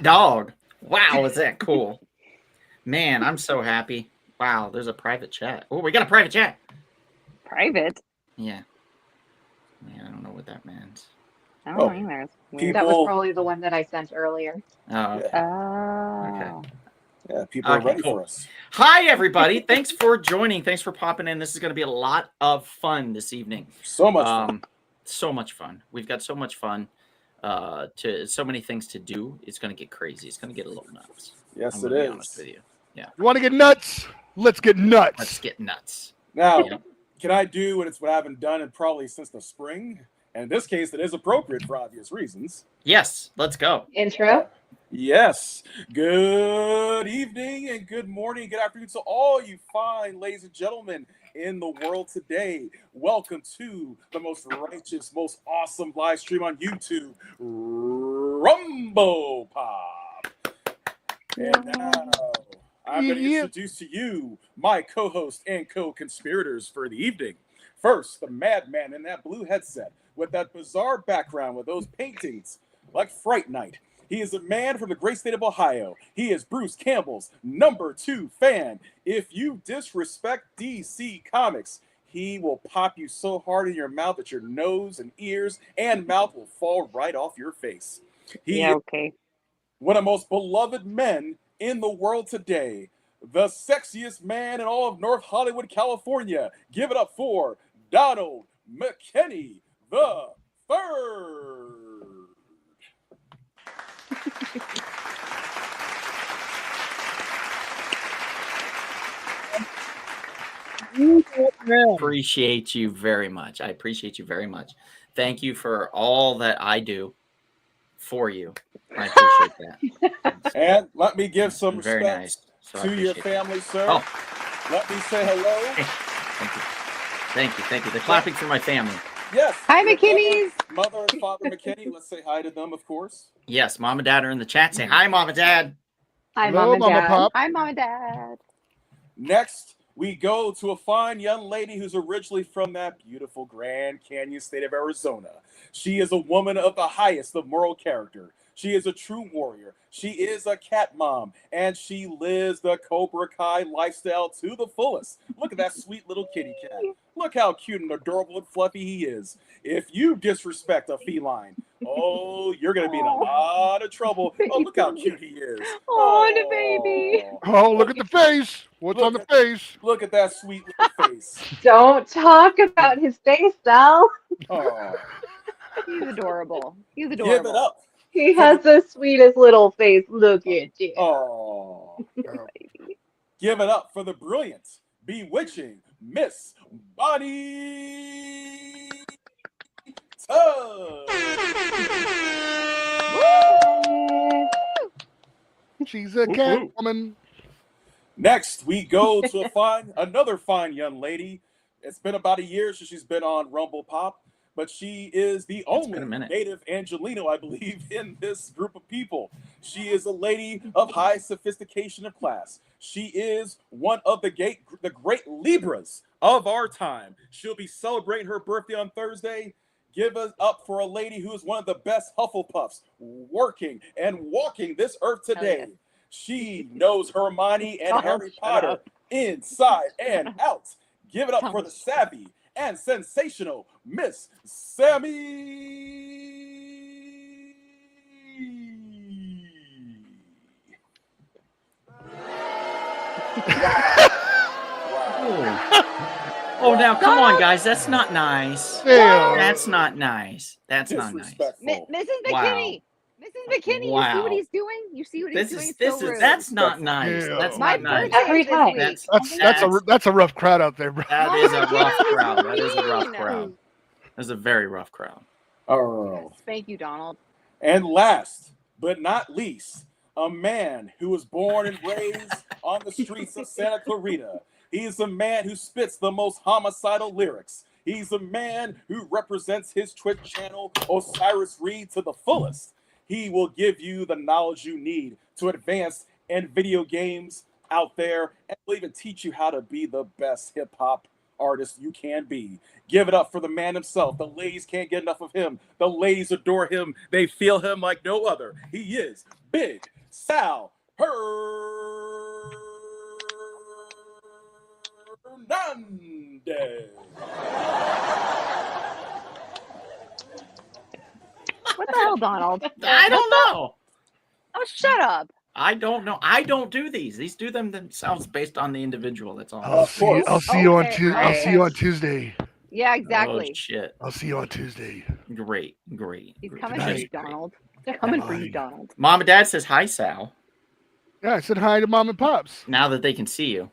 dog. Wow, is that cool? Man, I'm so happy. Wow, there's a private chat. Oh, we got a private chat. Private? Yeah. Yeah, I don't know what that meant. I don't know either. It's weird. That was probably the one that I sent earlier. Oh, okay. Okay. Yeah, people are ready for us. Hi, everybody. Thanks for joining. Thanks for popping in. This is going to be a lot of fun this evening. So much fun. So much fun. We've got so much fun. So many things to do. It's going to get crazy. It's going to get a little nuts. Yes, I'm it be is. honest with you. Yeah. You want to get nuts? Let's get nuts. Let's get nuts. Now, can I do what I haven't done in probably since the spring? And in this case, it is appropriate for obvious reasons. Yes, let's go. Intro? Yes. Good evening and good morning, good afternoon to all you fine ladies and gentlemen in the world today. Welcome to the most righteous, most awesome live stream on YouTube, Rumble Pop. And now I'm going to introduce to you my co-host and co-conspirators for the evening. First, the madman in that blue headset with that bizarre background with those paintings like Fright Night. He is a man from the great state of Ohio. He is Bruce Campbell's #2 fan. If you disrespect DC Comics, he will pop you so hard in your mouth that your nose and ears and mouth will fall right off your face. He is one of the most beloved men in the world today. The sexiest man in all of North Hollywood, California. Give it up for Donald McKinney the Third. Appreciate you very much. I appreciate you very much. Thank you for all that I do for you. I appreciate that. And let me give some very respect nice. So to your family, sir. Oh. Let me say hello. Hey. Thank you. Thank you. Thank you. They're clapping for my family. Yes. Hi, McKinney's. Mother and Father McKinney. Let's say hi to them, of course. Yes, Mom and Dad are in the chat. Say hi, Mom and Dad. Hi, Hello, Mom and Mama Dad. Pop. Hi, Mom and Dad. Next, we go to a fine young lady who's originally from that beautiful Grand Canyon state of Arizona. She is a woman of the highest of moral character. She is a true warrior. She is a cat mom, and she lives the Cobra Kai lifestyle to the fullest. Look at that sweet little kitty cat. Look how cute and adorable and fluffy he is. If you disrespect a feline, oh, you're going to be in a lot of trouble. Oh, look how cute he is. Oh, the baby. Oh, look at the face. What's on the face? Look at that sweet little face. Don't talk about his face, Sal. Oh. He's adorable. He's adorable. Give it up. He has the sweetest little face. Look at you. Oh. Give it up for the brilliant, bewitching Miss Bonnie Tubb. She's a cat woman. Next, we go to another fine young lady. It's been about a year since she's been on Rumble Pop, but she is the only native Angelino, I believe, in this group of people. She is a lady of high sophistication of class. She is one of the great Libras of our time. She'll be celebrating her birthday on Thursday. Give us up for a lady who is one of the best Hufflepuffs working and walking this earth today. Yes. She knows Hermione and Harry Potter inside and out. Give it up for the savvy and sensational Miss Sammy. Oh, now come on, guys. That's not nice. That's not nice. That's not nice. Mrs. McKinney. Mrs. McKinney, you see what he's doing? You see what he's doing? That's not nice. That's not nice. Every time. That's a rough crowd out there, bro. That is a rough crowd. That is a rough crowd. That's a very rough crowd. Oh. Thank you, Donald. And last but not least, a man who was born and raised on the streets of Santa Clarita. He's a man who spits the most homicidal lyrics. He's a man who represents his Twitch channel, Osiris Reed, to the fullest. He will give you the knowledge you need to advance in video games out there, and will even teach you how to be the best hip-hop artist you can be. Give it up for the man himself. The ladies can't get enough of him. The ladies adore him. They feel him like no other. He is Big Sal Hernandez. What the hell, Donald? I don't know. Oh, shut up. I don't know. I don't do these. These do them themselves based on the individual. That's all. I'll see you. I'll see you on Okay, Tuesday. I'll see you on Tuesday. Yeah, Oh exactly. shit! I'll see you on Tuesday. Great. He's great. coming for you, Donald. They're coming for you, Donald. Mom and Dad says hi, Sal. Yeah, I said hi to Mom and Pops. Now that they can see you.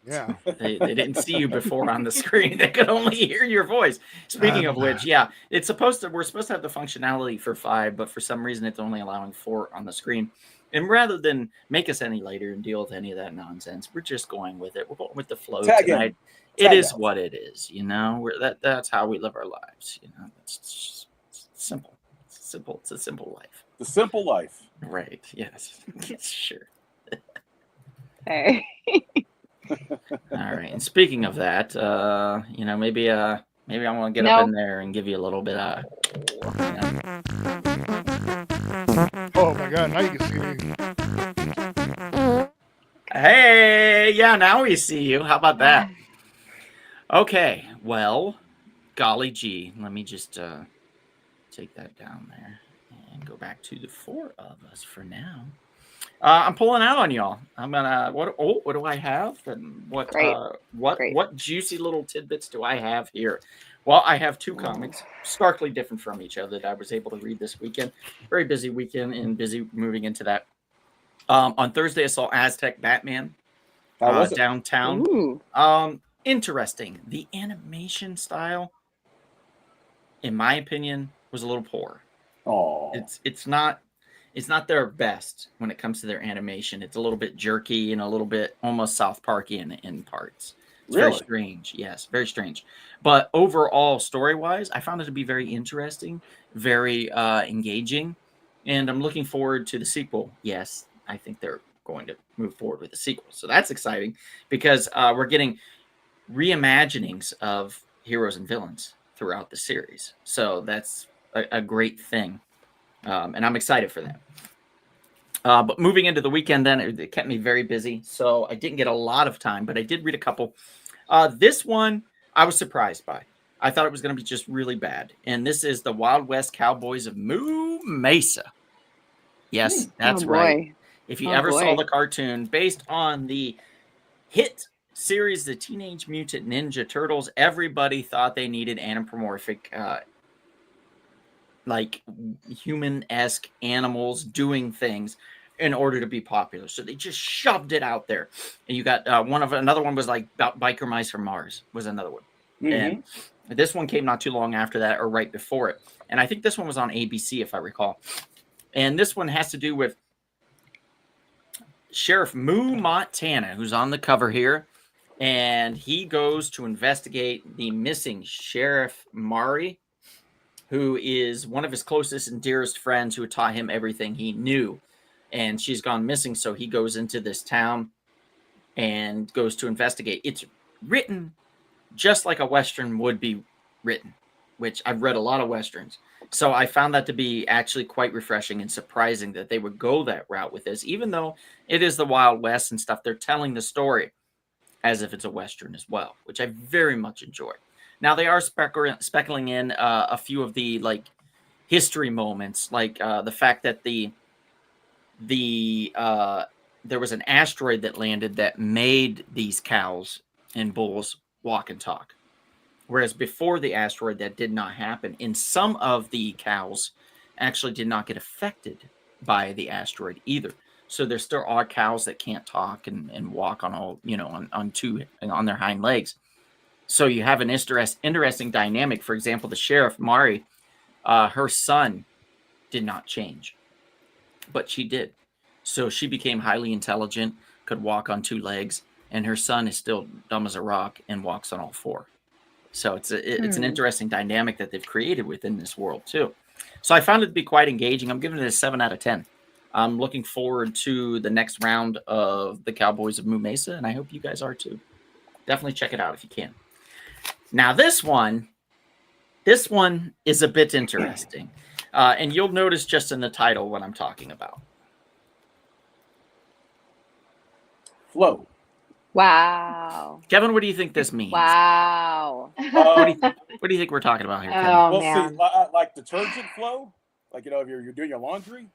Yeah. They didn't see you before on the screen. They could only hear your voice. Speaking of which, yeah, we're supposed to have the functionality for 5, but for some reason it's only allowing 4 on the screen. And rather than make us any later and deal with any of that nonsense, we're just going with it. We're going with the flow tonight. It is what it is, you know. That's how we live our lives, you know. It's simple. It's simple. It's a simple life. The simple life. Right. Yes. Sure. Hey. All right. And speaking of that, you know, maybe I want to get up in there and give you a little bit of. Oh my God! Now you can see me. Hey, yeah, now we see you. How about that? Okay. Well, golly gee, let me just take that down there and go back to the 4 of us for now. I'm pulling out on y'all. I'm gonna what do I have? And what juicy little tidbits do I have here? Well, I have 2 comics, starkly different from each other, that I was able to read this weekend. Very busy weekend and busy moving into that. On Thursday, I saw Aztec Batman downtown. Ooh. Interesting. The animation style, in my opinion, was a little poor. Oh, It's not their best when it comes to their animation. It's a little bit jerky and a little bit almost South Parky in parts. It's very strange. Yes, very strange. But overall, story-wise, I found it to be very interesting, very engaging, and I'm looking forward to the sequel. Yes, I think they're going to move forward with the sequel. So that's exciting because we're getting reimaginings of heroes and villains throughout the series. So that's a great thing. And I'm excited for that. But moving into the weekend, then it kept me very busy, so I didn't get a lot of time, but I did read a couple. This one I was surprised by. I thought it was going to be just really bad, and this is the Wild West Cowboys of Moo Mesa. Yes, that's right. If you ever saw the cartoon based on the hit series, The Teenage Mutant Ninja Turtles, everybody thought they needed anthropomorphic like human-esque animals doing things in order to be popular. So they just shoved it out there. And you got another one was like Biker Mice from Mars was another one. Mm-hmm. And this one came not too long after that or right before it. And I think this one was on ABC, if I recall. And this one has to do with Sheriff Moo Montana, who's on the cover here. And he goes to investigate the missing Sheriff Mari, who is one of his closest and dearest friends who taught him everything he knew. And she's gone missing, so he goes into this town and goes to investigate. It's written just like a Western would be written, which I've read a lot of Westerns. So I found that to be actually quite refreshing and surprising that they would go that route with this. Even though it is the Wild West and stuff, they're telling the story as if it's a Western as well, which I very much enjoy. Now they are speckling in a few of the like history moments, like the fact that there was an asteroid that landed that made these cows and bulls walk and talk, whereas before the asteroid that did not happen. And some of the cows actually did not get affected by the asteroid either. So there still are cows that can't talk and walk on all on their hind legs. So you have an interesting dynamic. For example, the Sheriff Mari, her son did not change, but she did. So she became highly intelligent, could walk on 2 legs, and her son is still dumb as a rock and walks on all 4. So it's an interesting dynamic that they've created within this world too. So I found it to be quite engaging. I'm giving it a 7 out of 10. I'm looking forward to the next round of the Cowboys of Moo Mesa, and I hope you guys are too. Definitely check it out if you can. Now, this one is a bit interesting. And you'll notice just in the title what I'm talking about. flow. Wow. Kevin, what do you think this means? Wow. What do you think we're talking about here, Kevin? Oh, We'll man. see. Like detergent flow, like if you're doing your laundry.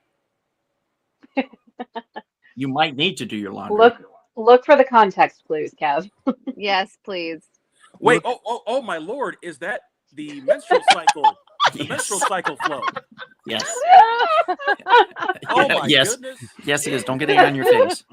You might need to do your laundry. Look for the context clues, Kev. Yes, please. Wait, oh my lord, is that the menstrual cycle? The menstrual cycle flow. Yes. Oh my yes. goodness. Yes, it is. Don't get it on your face.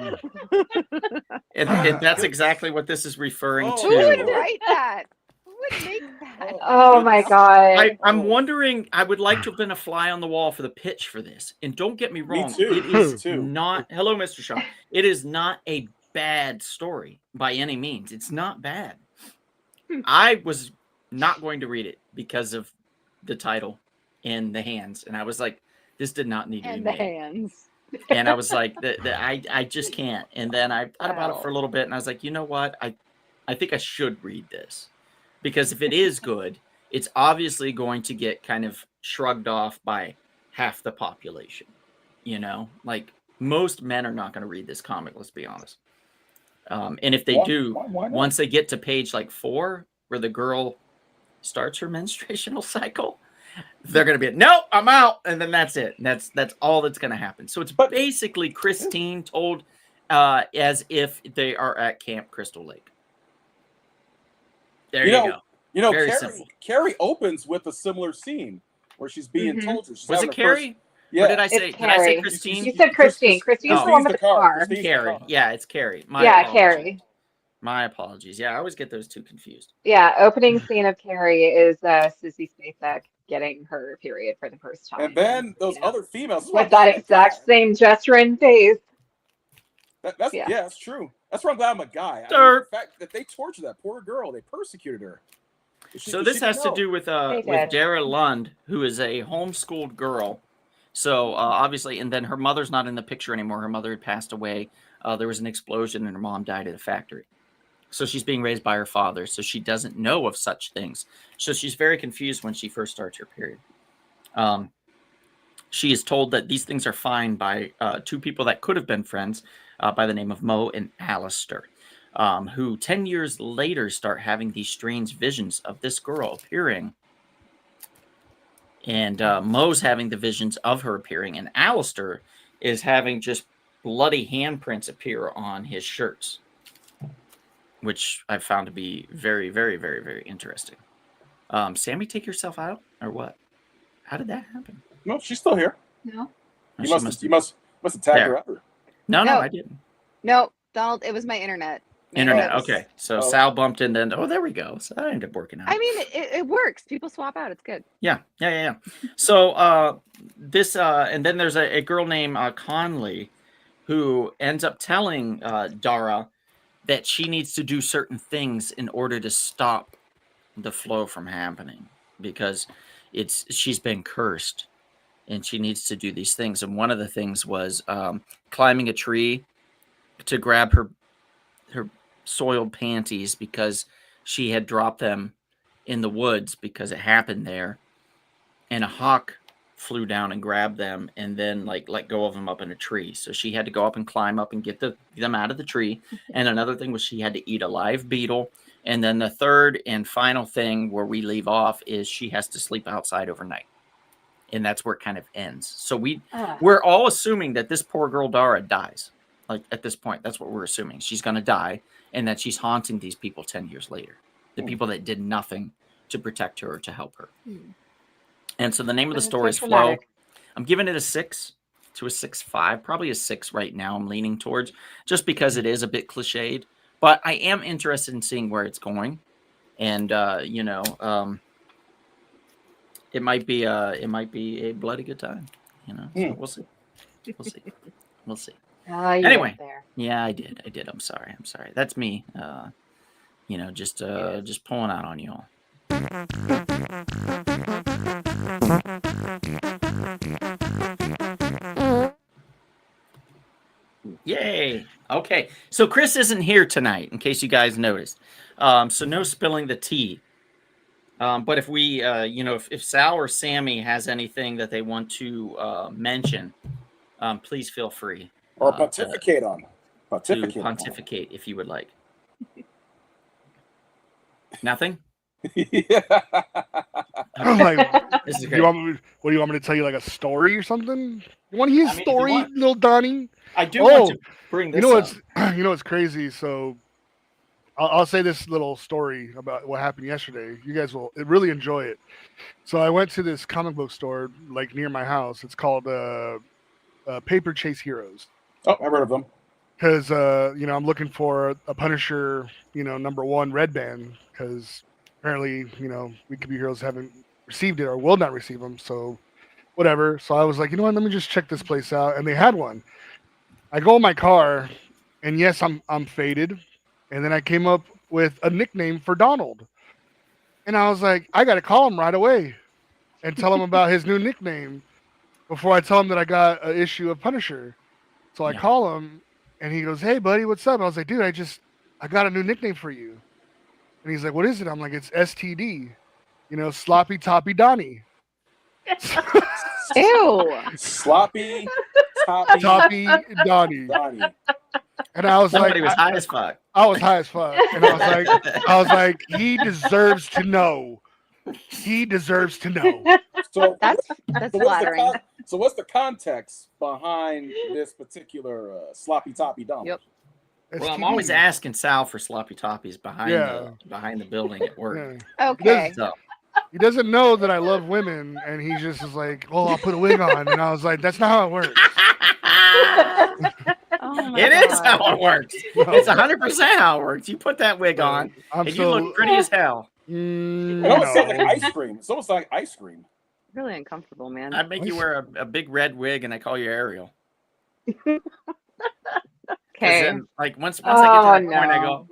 And that's goodness. exactly what this is referring Oh, to. Who would write that? Who would make that? Oh my god. I'm wondering, I would like to have been a fly on the wall for the pitch for this. And don't get me wrong, Me too. it is too. not, hello, Mr. Shaw. It is not a bad story by any means. It's not bad. I was not going to read it because of the title and the hands. And I was like, this did not need to be And the made. hands. And I was like, I just can't. And then I thought about it for a little bit, and I was like, you know what? I think I should read this. Because if it is good, it's obviously going to get kind of shrugged off by half the population. You know? Like, most men are not going to read this comic, let's be honest. And if they do, why not? once they get to page like 4, where the girl starts her menstruational cycle, they're going to be, no, I'm out. And then that's it. That's all that's going to happen. So it's basically Christine told as if they are at Camp Crystal Lake. There you go. You know, Very simple. Carrie opens with a similar scene where she's being told to. She's Was having it her Carrie? first- Yeah. Or did I say? It's Did I say Carrie. Christine? You said Christine. Christine's Oh. the one with the car. Christine's the Carrie. car. Yeah, it's Carrie. My Yeah, apologies. Carrie. My apologies. Yeah, I always get those two confused. Yeah, opening scene of Carrie is Sissy Spacek getting her period for the first time. And then those other females. With that exact same gesture and face. That's true. That's why I'm glad I'm a guy. I mean, Dirt. the fact that they tortured that poor girl, they persecuted her. So this has to do with Dara Lund, who is a homeschooled girl. So obviously, and then her mother's not in the picture anymore. Her mother had passed away. There was an explosion, and her mom died at a factory. So she's being raised by her father. So she doesn't know of such things. So she's very confused when she first starts her period. She is told that these things are fine by 2 people that could have been friends by the name of Mo and Alistair. Who 10 years later start having these strange visions of this girl appearing. And Mo's having the visions of her appearing. And Alistair is having just bloody handprints appear on his shirts. Which I found to be very, very, very, very interesting. Sammy, take yourself out? Or what? How did that happen? No, she's still here. No. You must have tagged her out. No, I didn't. No, Donald, it was my internet. Okay. So Sal bumped in, then there we go. So that ended up working out. I mean, it works. People swap out. It's good. Yeah. So this and then there's a girl named Conley who ends up telling Dara that she needs to do certain things in order to stop the flow from happening because she's been cursed and she needs to do these things. And one of the things was climbing a tree to grab her soiled panties because she had dropped them in the woods because it happened there, and a hawk flew down and grabbed them and then let go of them up in a tree. So she had to go up and climb up and get them out of the tree. And another thing was she had to eat a live beetle. And then the third and final thing where we leave off is she has to sleep outside overnight. And that's where it kind of ends. So we're all assuming that this poor girl Dara dies. Like at this point, that's what we're assuming. She's going to die and that she's haunting these people 10 years later. The people that did nothing to protect her or to help her. And so the name of the story is Flow. I'm giving it a 6 to a 6.5, probably a 6 right now. I'm leaning towards just because it is a bit cliched, but I am interested in seeing where it's going. And, it might be a bloody good time, so we'll see. We'll see. Anyway. Yeah, I did. I'm sorry. That's me. Just pulling out on you all. Yay. Okay. So Chris isn't here tonight, in case you guys noticed. So no spilling the tea. But if we, if Sal or Sammy has anything that they want to mention, please feel free. Or pontificate on. to pontificate if you would like. Nothing? Yeah. I'm like, This is what great. do you want me to tell you, like a story or something? You want to hear a I mean, if you story, want. little Donnie? I do want to bring this up. You know what's crazy? So I'll say this little story about what happened yesterday. You guys will really enjoy it. So I went to this comic book store like near my house. It's called Paper Chase Heroes. Oh, I've heard of them. Because I'm looking for a Punisher, #1 red band. Because apparently, We Could Be Heroes haven't received it or will not receive them. So whatever. So I was like, you know what? Let me just check this place out. And they had one. I go in my car, and yes, I'm faded. And then I came up with a nickname for Donald. And I was like, I got to call him right away and tell him about his new nickname before I tell him that I got an issue of Punisher. So I call him, and he goes, hey, buddy, what's up? I was like, dude, I got a new nickname for you. And he's like, what is it? I'm like, it's STD, Sloppy Toppy Donnie. Ew. Sloppy Toppy Donnie. Donnie. And I was Somebody like, was high as fuck. I was high as fuck. And I was like, he deserves to know. He deserves to know. So That's so flattering. what's the context behind this particular Sloppy Toppy Donnie? Yep. Well, I'm STD. always asking Sal for sloppy toppies behind the building at work. Yeah. Okay. So He doesn't know that I love women, and he just is like, "Oh, I'll put a wig on," and I was like, "That's not how it works." Oh my it is God. how it works. It's 100% how it works. You put that wig on, and you look pretty as hell. It almost sounds like ice cream. It's almost like ice cream. Really uncomfortable, man. I'd make you wear a big red wig, and I call you Ariel. Okay. Then, like once I get to that no. point, I go,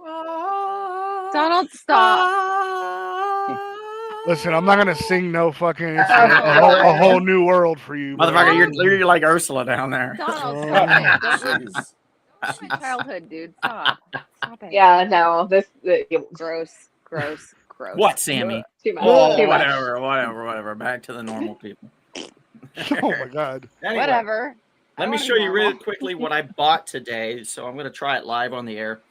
Donald, stop. Listen, I'm not gonna sing no fucking. It's a whole new world for you, bro. motherfucker. You're like Ursula down there. Donald, Oh. stop it. Jeez. That's my childhood, dude. Stop. Stop it. Yeah, no. Gross. What, Sammy? Too much. Oh, Too much. whatever. Back to the normal people. Oh my god. Anyway, Whatever. Let me show you really quickly what I bought today. So I'm going to try it live on the air.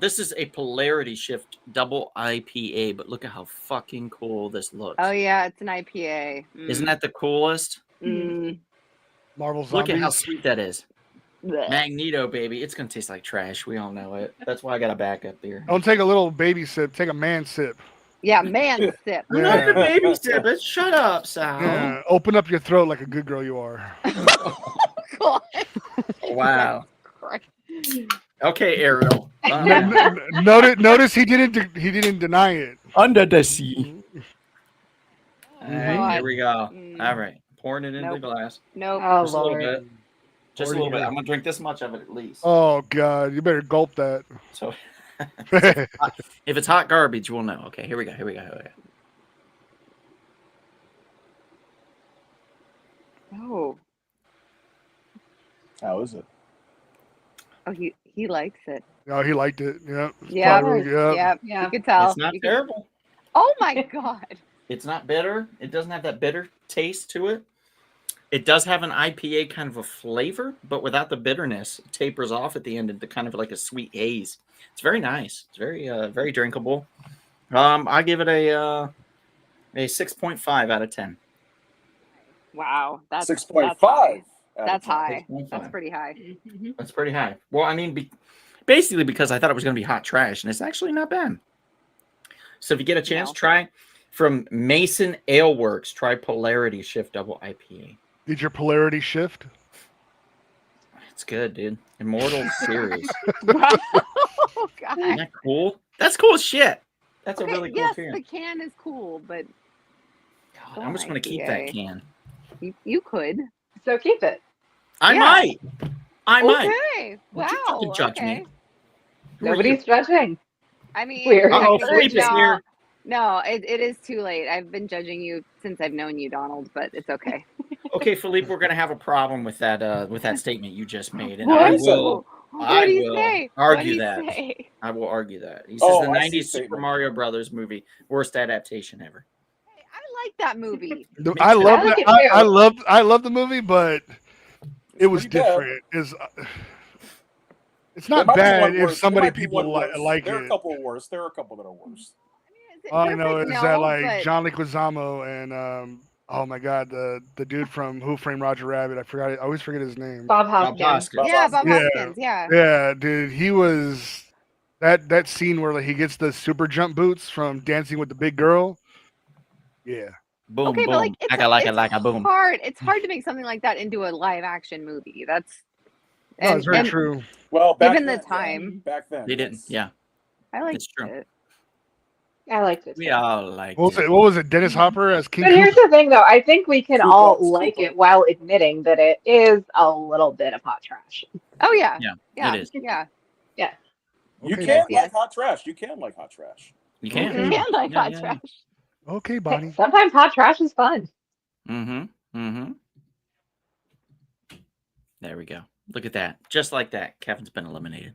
This is a polarity shift double IPA, but look at how fucking cool this looks. Oh yeah, it's an IPA. Isn't that the coolest? Mm. Marvel Zombies. Look at how sweet that is. Blech. Magneto, baby. It's going to taste like trash. We all know it. That's why I got a backup there. Don't take a little baby sip. Take a man sip. Yeah, man sip. I'm not a baby sip. Shut up, Sal. Yeah, open up your throat like a good girl you are. God. Wow. Christ. Okay, Ariel. Notice he didn't deny it. Under the sea. All right, God. here we go. Mm. All right, pouring it into the Nope. glass. Nope. Oh, Just a little Lord. bit. Just a little bit. I'm gonna drink this much of it at least. Oh god, you better gulp that. So if it's hot garbage, we'll know. Okay, here we go. Oh. How is it? Oh, he likes it. No, he liked it. Yep. Yeah. Probably, yep. Yep. Yeah. You could tell. It's not You could- terrible. Oh my God. It's not bitter. It doesn't have that bitter taste to it. It does have an IPA kind of a flavor, but without the bitterness. It tapers off at the end into kind of like a sweet haze. It's very nice. It's very drinkable. I give it a 6.5 out of 10. Wow. That's 6.5. That's high. 6.5. That's pretty high. That's pretty high. Well, I mean, basically because I thought it was going to be hot trash, and it's actually not bad. So if you get a chance, try from Mason Ale Works. Try Polarity Shift Double IPA. Did your polarity shift? It's good, dude. Immortal Series. Oh God. Isn't that cool? That's cool as shit. That's a really cool yes, can. the can is cool, but God, I'm just going to keep that can. you could. So keep it. I might. Okay. Would you Wow. fucking judge okay. me? Who are you? Nobody's judging. I mean, Weird. Uh-oh, technically, Philippe is here. No, it is too late. I've been judging you since I've known you, Donald, but it's okay. Okay, Philippe, we're going to have a problem with that statement you just made, and What? I will What do you say? What do argue you that. say? I will argue that. He says Oh, the I see 90s Super statement. Mario Brothers movie, worst adaptation ever. Hey, I like that movie. I love like that. it too. I love the movie, but it was pretty bad. different. It's not bad if somebody people like There are it. a couple worse. There are a couple that are worse. All I know is that like John Leguizamo and oh my god, the dude from Who Framed Roger Rabbit. I always forget his name. Bob Hoskins. Yeah, Bob Hoskins. Yeah. Yeah, dude. He was that scene where like, he gets the super jump boots from Dancing with the Big Girl. Yeah. Boom, Okay, boom. but like like a boom. It's hard to make something like that into a live action movie. That's That's very true. Well, given the time, back then They didn't. Yeah, I liked it's true. it. I liked it. We all like. What was it? Dennis Hopper as King. But here's the thing, though. I think we can all Cool. like it while admitting that it is a little bit of hot trash. Oh yeah, Yeah, it is. Yeah, You Okay. can Yes. like hot trash. You can like hot trash. You can. Okay. and like Yeah, hot yeah. trash. Okay, Bonnie. Hey, sometimes hot trash is fun. Mm-hmm. There we go. Look at that. Just like that, Kevin's been eliminated.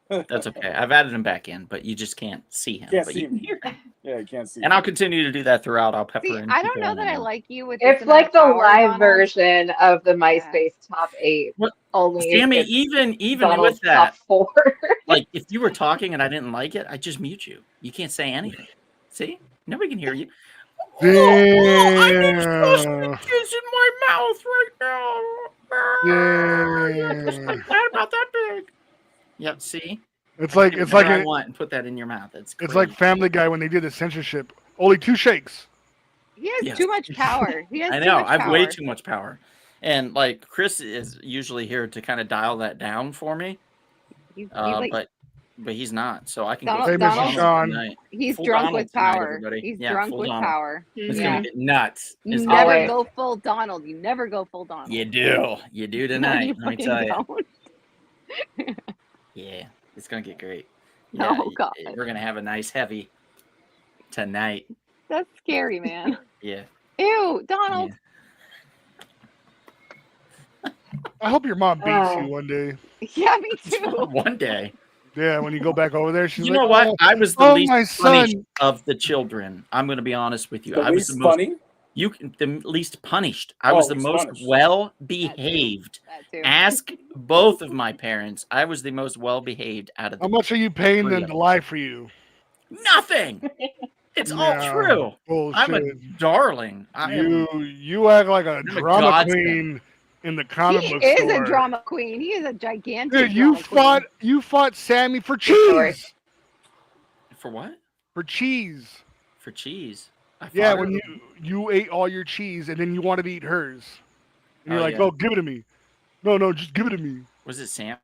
That's okay. I've added him back in, but you just can't see him. Can't but see you can him. hear him. Yeah, you can't see. And I'll continue to do that throughout. I'll pepper See, in. I don't people know that I and- like you with. It's this like the amount of power, live Donald. version of the MySpace top 8. What? Only Sammy, it's even Donald's with that, top 4. like if you were talking and I didn't like it, I just mute you. You can't say anything. See? Nobody can hear you. Damn. I'm expressing kiss in my mouth right now. Yeah. Just like that about that big. Yep, see? It's like I want and put that in your mouth. It's like Family Guy when they did the censorship. Only 2 shakes. He has Yes. too much power. He has I too know. much I have power. way too much power. And like Chris is usually here to kind of dial that down for me. He's like, But he's not. So I can Donald- go Hey, full Mr. Donald Sean. tonight. he's Full drunk Donald with tonight, power. everybody. He's Yeah, drunk full with Donald. power. It's Yeah. gonna get nuts. You It's never gonna Always. go full Donald. You never go full Donald. You do. You do tonight. You Let me fucking tell you. don't. Yeah, it's gonna get great. Oh, God. We're gonna have a nice heavy tonight. That's scary, man. Yeah. Ew, Donald. I hope your mom beats Oh. you one day. Yeah, me too. One day. Yeah, when you go back over there, she's You like, know what? "Oh, I was the oh, least my punished son." of the children. I'm gonna be honest with you. The I was least the most funny. the least punished. I was the least most punished. well behaved. That too. Ask both of my parents. I was the most well behaved out of How the much are you paying them Three. to lie for you? nothing. It's all Yeah, true. Bullshit. I'm a darling. I am You act like a a drama godsend. queen in the comic He book is store. a drama queen. He is a gigantic. Dude, you drama fought Sammy for Sorry. cheese. for what? For cheese. For cheese. I Yeah, fought when her. you ate all your cheese and then you wanted to eat hers. And you're Oh, like, yeah. "Oh, give it to me." No, just give it to me. Was it Sammy?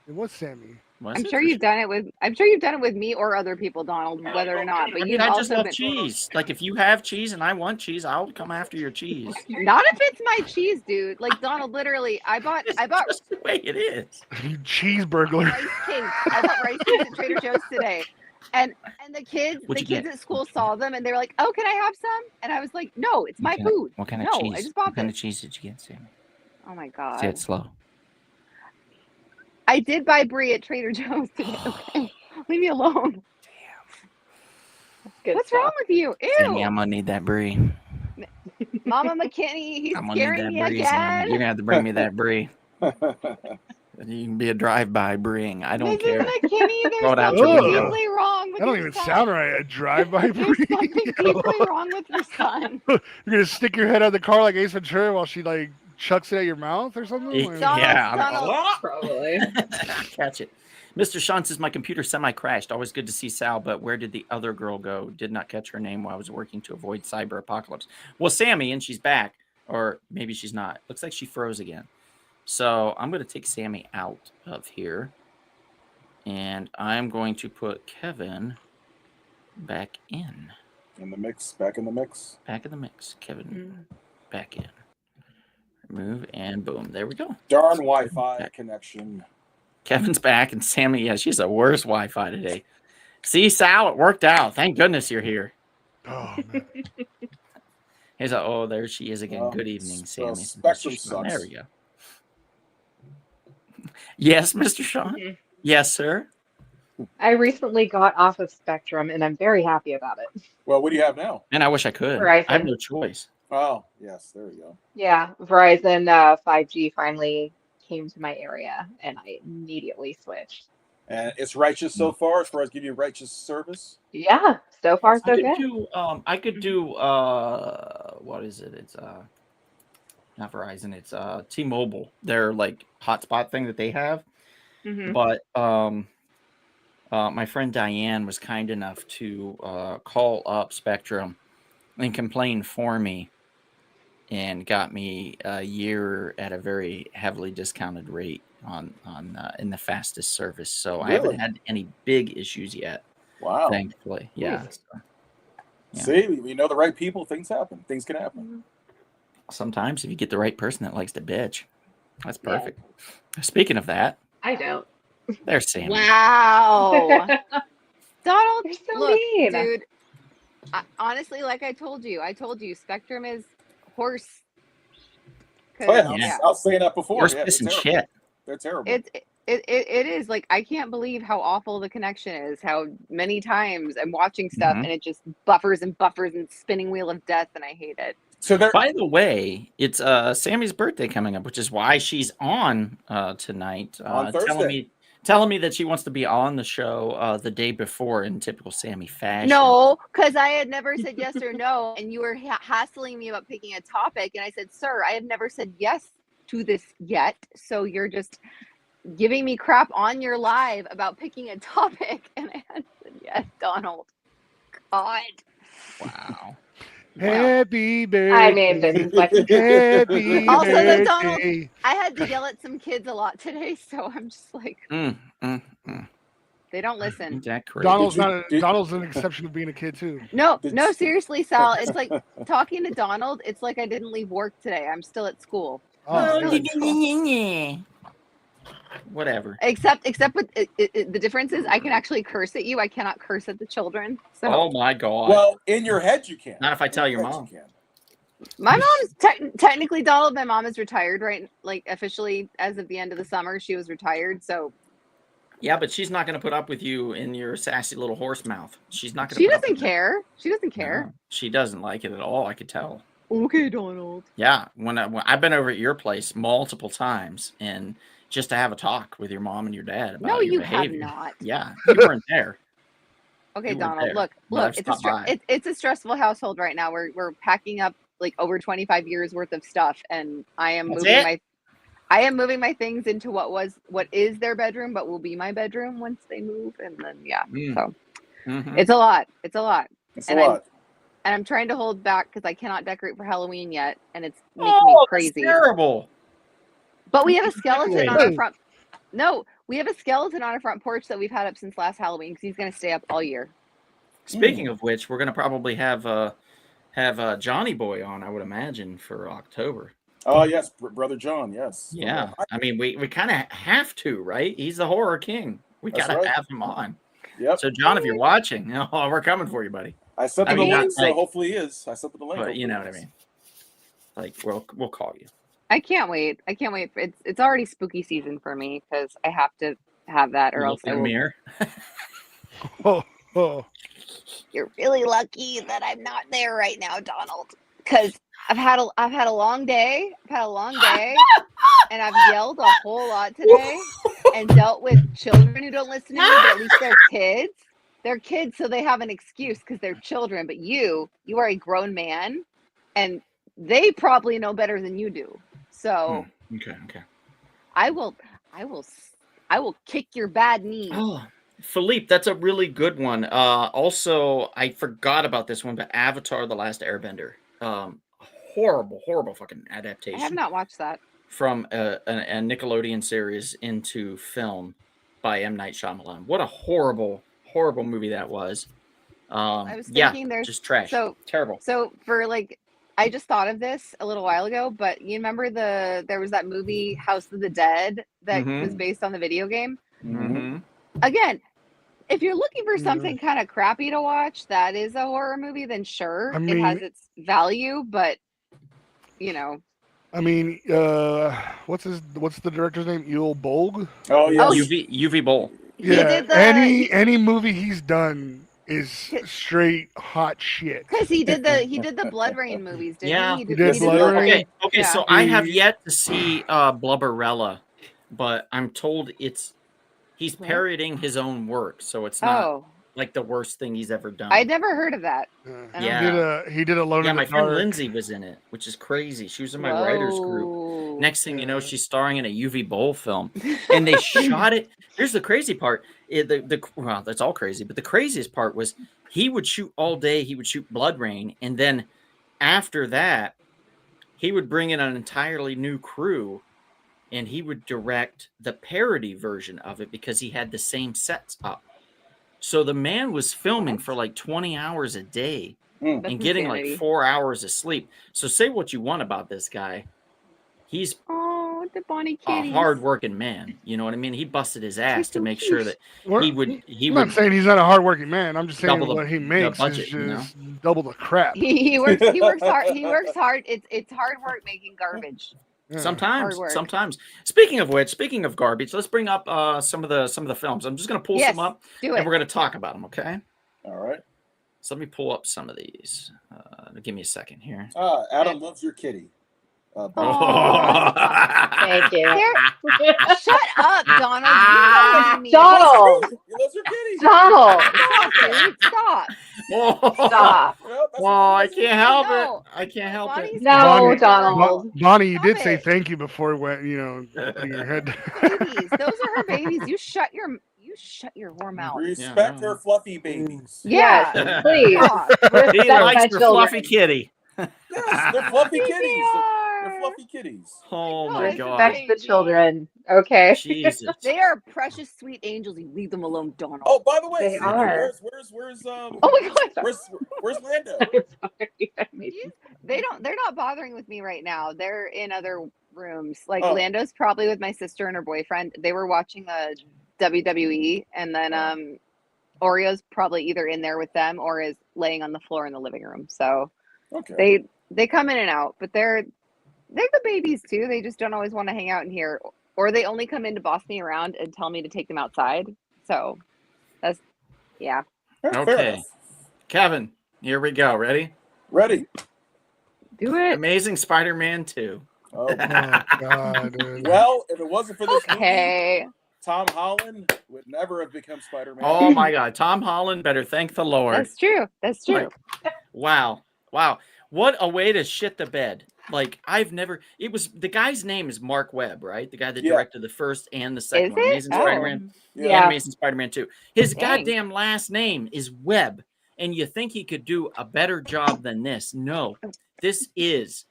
It was Sammy. Was I'm it? sure you've done it with. I'm sure you've done it with me or other people, Donald, whether or not. But I mean, you've I also just love been, cheese. Like, if you have cheese and I want cheese, I'll come after your cheese. Not if it's my cheese, dude. Like Donald, literally, I bought Just the way it is. Cheese burglar. rice cakes. I bought rice cakes at Trader Joe's today. And the kids What'd you get? at school saw them and they were like, "Oh, can I have some?" And I was like, "No, it's my food." What kind of No, cheese? I just bought What kind this. of cheese did you get, Sammy? Oh my Say god! it slow. I did buy brie at Trader Joe's today. Okay, leave me alone. Good What's stuff. wrong with you? Sammy, Ew, I'm gonna need that brie. Mama McKinney, he's I'm gonna need scaring that me brie. Sammy. You're again. gonna have to bring me that brie. You can be a drive-by bring. I don't Mrs. care. McKinney, there's Throw it out your something window. deeply wrong with That don't your even son. sound right. A drive-by There's something burrito. deeply wrong with your son. You're gonna stick your head out of the car like Ace Ventura while she like chucks it at your mouth or something. Like- Donald, Yeah, Donald. Probably. Catch it. Mr. Sean says, my computer semi-crashed. Always good to see Sal, but where did the other girl go? Did not catch her name while I was working to avoid cyber apocalypse. Well, Sammy, and she's back. Or maybe she's not. Looks like she froze again. So I'm going to take Sammy out of here. And I'm going to put Kevin back in. In the mix, back in the mix. Back in the mix. Kevin back in. Remove and boom. There we go. Darn Wi-Fi connection. Kevin's back and Sammy, yeah, she's the worst Wi-Fi today. See, Sal, it worked out. Thank goodness you're here. Oh, man. He's like, oh, there she is again. Well, Good evening, Sammy. Spectrum Mr. Sean. sucks. There we go. Yes, Mr. Sean. Mhm. Yes, sir. I recently got off of Spectrum and I'm very happy about it. Well, what do you have now? And I wish I could. Verizon. I have no choice. Oh, yes, there we go. Yeah, Verizon 5G finally came to my area, and I immediately switched. And it's righteous so far, as far as give you righteous service. Yeah, so far so good. I could do what is it? It's not Verizon, it's T-Mobile. Their like hotspot thing that they have. Mhm. But my friend Diane was kind enough to call up Spectrum and complain for me, and got me a year at a very heavily discounted rate on in the fastest service. So I haven't Really? had any big issues yet, Wow. thankfully. Yeah. Nice. So, yeah. See, we know the right people, things happen. Things can happen. Sometimes if you get the right person that likes to bitch, that's Yeah. perfect. Speaking of that, I don't. there's Sammy. Wow. Donald, You're so look, mean. dude. Honestly, like I told you, Spectrum is horse. Oh, yeah, Yeah. I was saying that before. Horse Yeah, piss and terrible. shit. They're terrible. It is like I can't believe how awful the connection is. How many times I'm watching stuff Mhm. and it just buffers and spinning wheel of death, and I hate it. So they're By the way, it's Sammy's birthday coming up, which is why she's on tonight. On Thursday. Telling me that she wants to be on the show the day before in typical Sammy fashion. No, because I had never said yes or no, and you were hassling me about picking a topic, and I said, "Sir, I have never said yes to this yet, so you're just giving me crap on your live about picking a topic," and I had said yes, Donald. God. Wow. Happy birthday. I may have been flexing. Happy Also, though, birthday. Donald, I had to yell at some kids a lot today, so I'm just like, they don't listen. Is that crazy? Donald's an exception of being a kid too. No, seriously, Sal. It's like talking to Donald. It's like I didn't leave work today. I'm still at school. Oh, good. Whatever. Except with the difference is I can actually curse at you. I cannot curse at the children. So Oh my god. well, in your head you can. Not if I tell In your head mom. you can. my mom's technically, Donald. My mom is retired, right? Like officially as of the end of the summer, she was retired. So Yeah, but she's not going to put up with you in your sassy little horse mouth. She's not going to. she doesn't care. She doesn't care. No, she doesn't like it at all. I could tell. Okay, Donald. Yeah, when I've been over at your place multiple times, and just to have a talk with your mom and your dad about No, your you behavior. have not. Yeah, you weren't there. Okay, You weren't Donald. there, Look. but I've stopped by. It's a stressful household right now. We're packing up like over 25 years worth of stuff, and I am That's moving it? I am moving my things into what is their bedroom, but will be my bedroom once they move, and then so Mhm. it's a lot. It's a lot, It's And a lot. and I'm trying to hold back because I cannot decorate for Halloween yet, and it's making me Oh, that's crazy. terrible. But we have a skeleton on our Hey. front. No, we have a skeleton on our front porch that we've had up since last Halloween because he's going to stay up all year. Speaking of which, we're going to probably have Johnny Boy on, I would imagine, for October. Oh yes, brother John. Yes. Yeah, I mean, we kind of have to, right? He's the horror king. We That's got to right. have him on. Yep. So, John, if you're watching, we're coming for you, buddy. I sent I him mean, the not link, so like- hopefully he is. I sent him the link. But you hopefully know he what I is. mean. Like, we'll call you. I can't wait. It's already spooky season for me because I have to have that or else Look in I the will. mirror. Oh. You're really lucky that I'm not there right now, Donald, because I've had a long day. And I've yelled a whole lot today and dealt with children who don't listen to me, but at least they're kids. They're kids, so they have an excuse because they're children. But you are a grown man, and they probably know better than you do. So Okay. I will kick your bad knees. Oh, Philippe, that's a really good one. Also, I forgot about this one, but Avatar: The Last Airbender. Horrible fucking I adaptation. have not watched that. From a Nickelodeon series into film by M. Night Shyamalan. What a horrible movie that was. I was thinking there's just trash. so Terrible. So for I just thought of this a little while ago, but you remember there was that movie House of the Dead that was based on the video game. Mm-hmm. Again, if you're looking for something kind of crappy to watch, that is a horror movie, then sure, I mean- it has its value, but you know. I mean, what's the director's name? Yul Bolg. Oh yes. UV Bowl. He Yeah. did the- Any movie he's done is straight hot shit. Because he did the Blood Rain movies, didn't Yeah, he? he did Blood Rain. Okay, Yeah. so I have yet to see Blubberella. but I'm told he's What? parroting his own work, so it's not Oh, like the worst thing he's ever done. I'd never heard of that. Yeah. He did Alone Yeah, in the my friend Dark. Lindsay was in it, which is crazy. She was in my writers group. Next thing you know, she's starring in a UV Bowl film, and they shot it. Here's the crazy part: well, that's all crazy, but the craziest part was he would shoot all day. He would shoot Blood Rain, and then after that, he would bring in an entirely new crew, and he would direct the parody version of it because he had the same sets up. So the man was filming for like 20 hours a day and getting insanity. like 4 hours of sleep. So say what you want about this guy. He's the Bonnie a kitties. hard-working man. You know what I mean? He busted his ass to make sure that he would I'm not saying he's not a hardworking man. I'm just saying double what he makes budget, is you know? just double the crap. He works hard. He works hard. It's hard work making garbage. Yeah. Sometimes. Speaking of which, speaking of garbage, let's bring up some of the films. I'm just gonna pull some up, do and it. we're gonna talk about them. Okay. All right. So let me pull up some of these. Give me a second here. Adam loves your kitty. Thank you. Shut up, Donald. You know what you mean. Donald! He loves your kitty. Donald! Stop, dude. Stop. Stop. Well, that's Oh, what I can't help No. it. I can't help it. Bonnie's No, Bonnie- Donald. Bonnie, you Stop did say it. thank you before when putting your head. Babies. Those are her babies. You shut your whore mouth. Respect her fluffy babies. Yeah. Yes, please. Stop. Respect He my likes the children. fluffy kitty. Yes, they're fluffy Yes, kitties. they are. They're fluffy kitties. Oh my Respect god. Respect the children. Okay. Jesus. They are precious, sweet angels. You leave them alone, Donald. Oh, by the way, They are. where's Oh my god. where's Lando? Sorry, I made you- They're not bothering with me right now. They're in other rooms. Like Oh. Lando's probably with my sister and her boyfriend. They were watching a WWE, and then Oreo's probably either in there with them or is laying on the floor in the living room. So Okay. they come in and out, but they're the babies too. They just don't always want to hang out in here, or they only come in to boss me around and tell me to take them outside. So that's yeah. Fair Okay. enough. Kevin, here we go. Ready? Ready. Do it. Amazing Spider-Man 2. Oh. Oh God, dude. Well, if it wasn't for this movie, Okay. Tom Holland would never have become Spider-Man. Oh my god. Tom Holland better thank the Lord. That's true. That's true. Wow. What a way to shit the bed. Like the guy's name is Mark Webb, right? The guy that Yeah. directed the first and the second Is one. it? Amazing Oh. Spider-Man. Yeah. Amazing Spider-Man 2. His Dang. goddamn last name is Webb. And you think he could do a better job than this. No. This is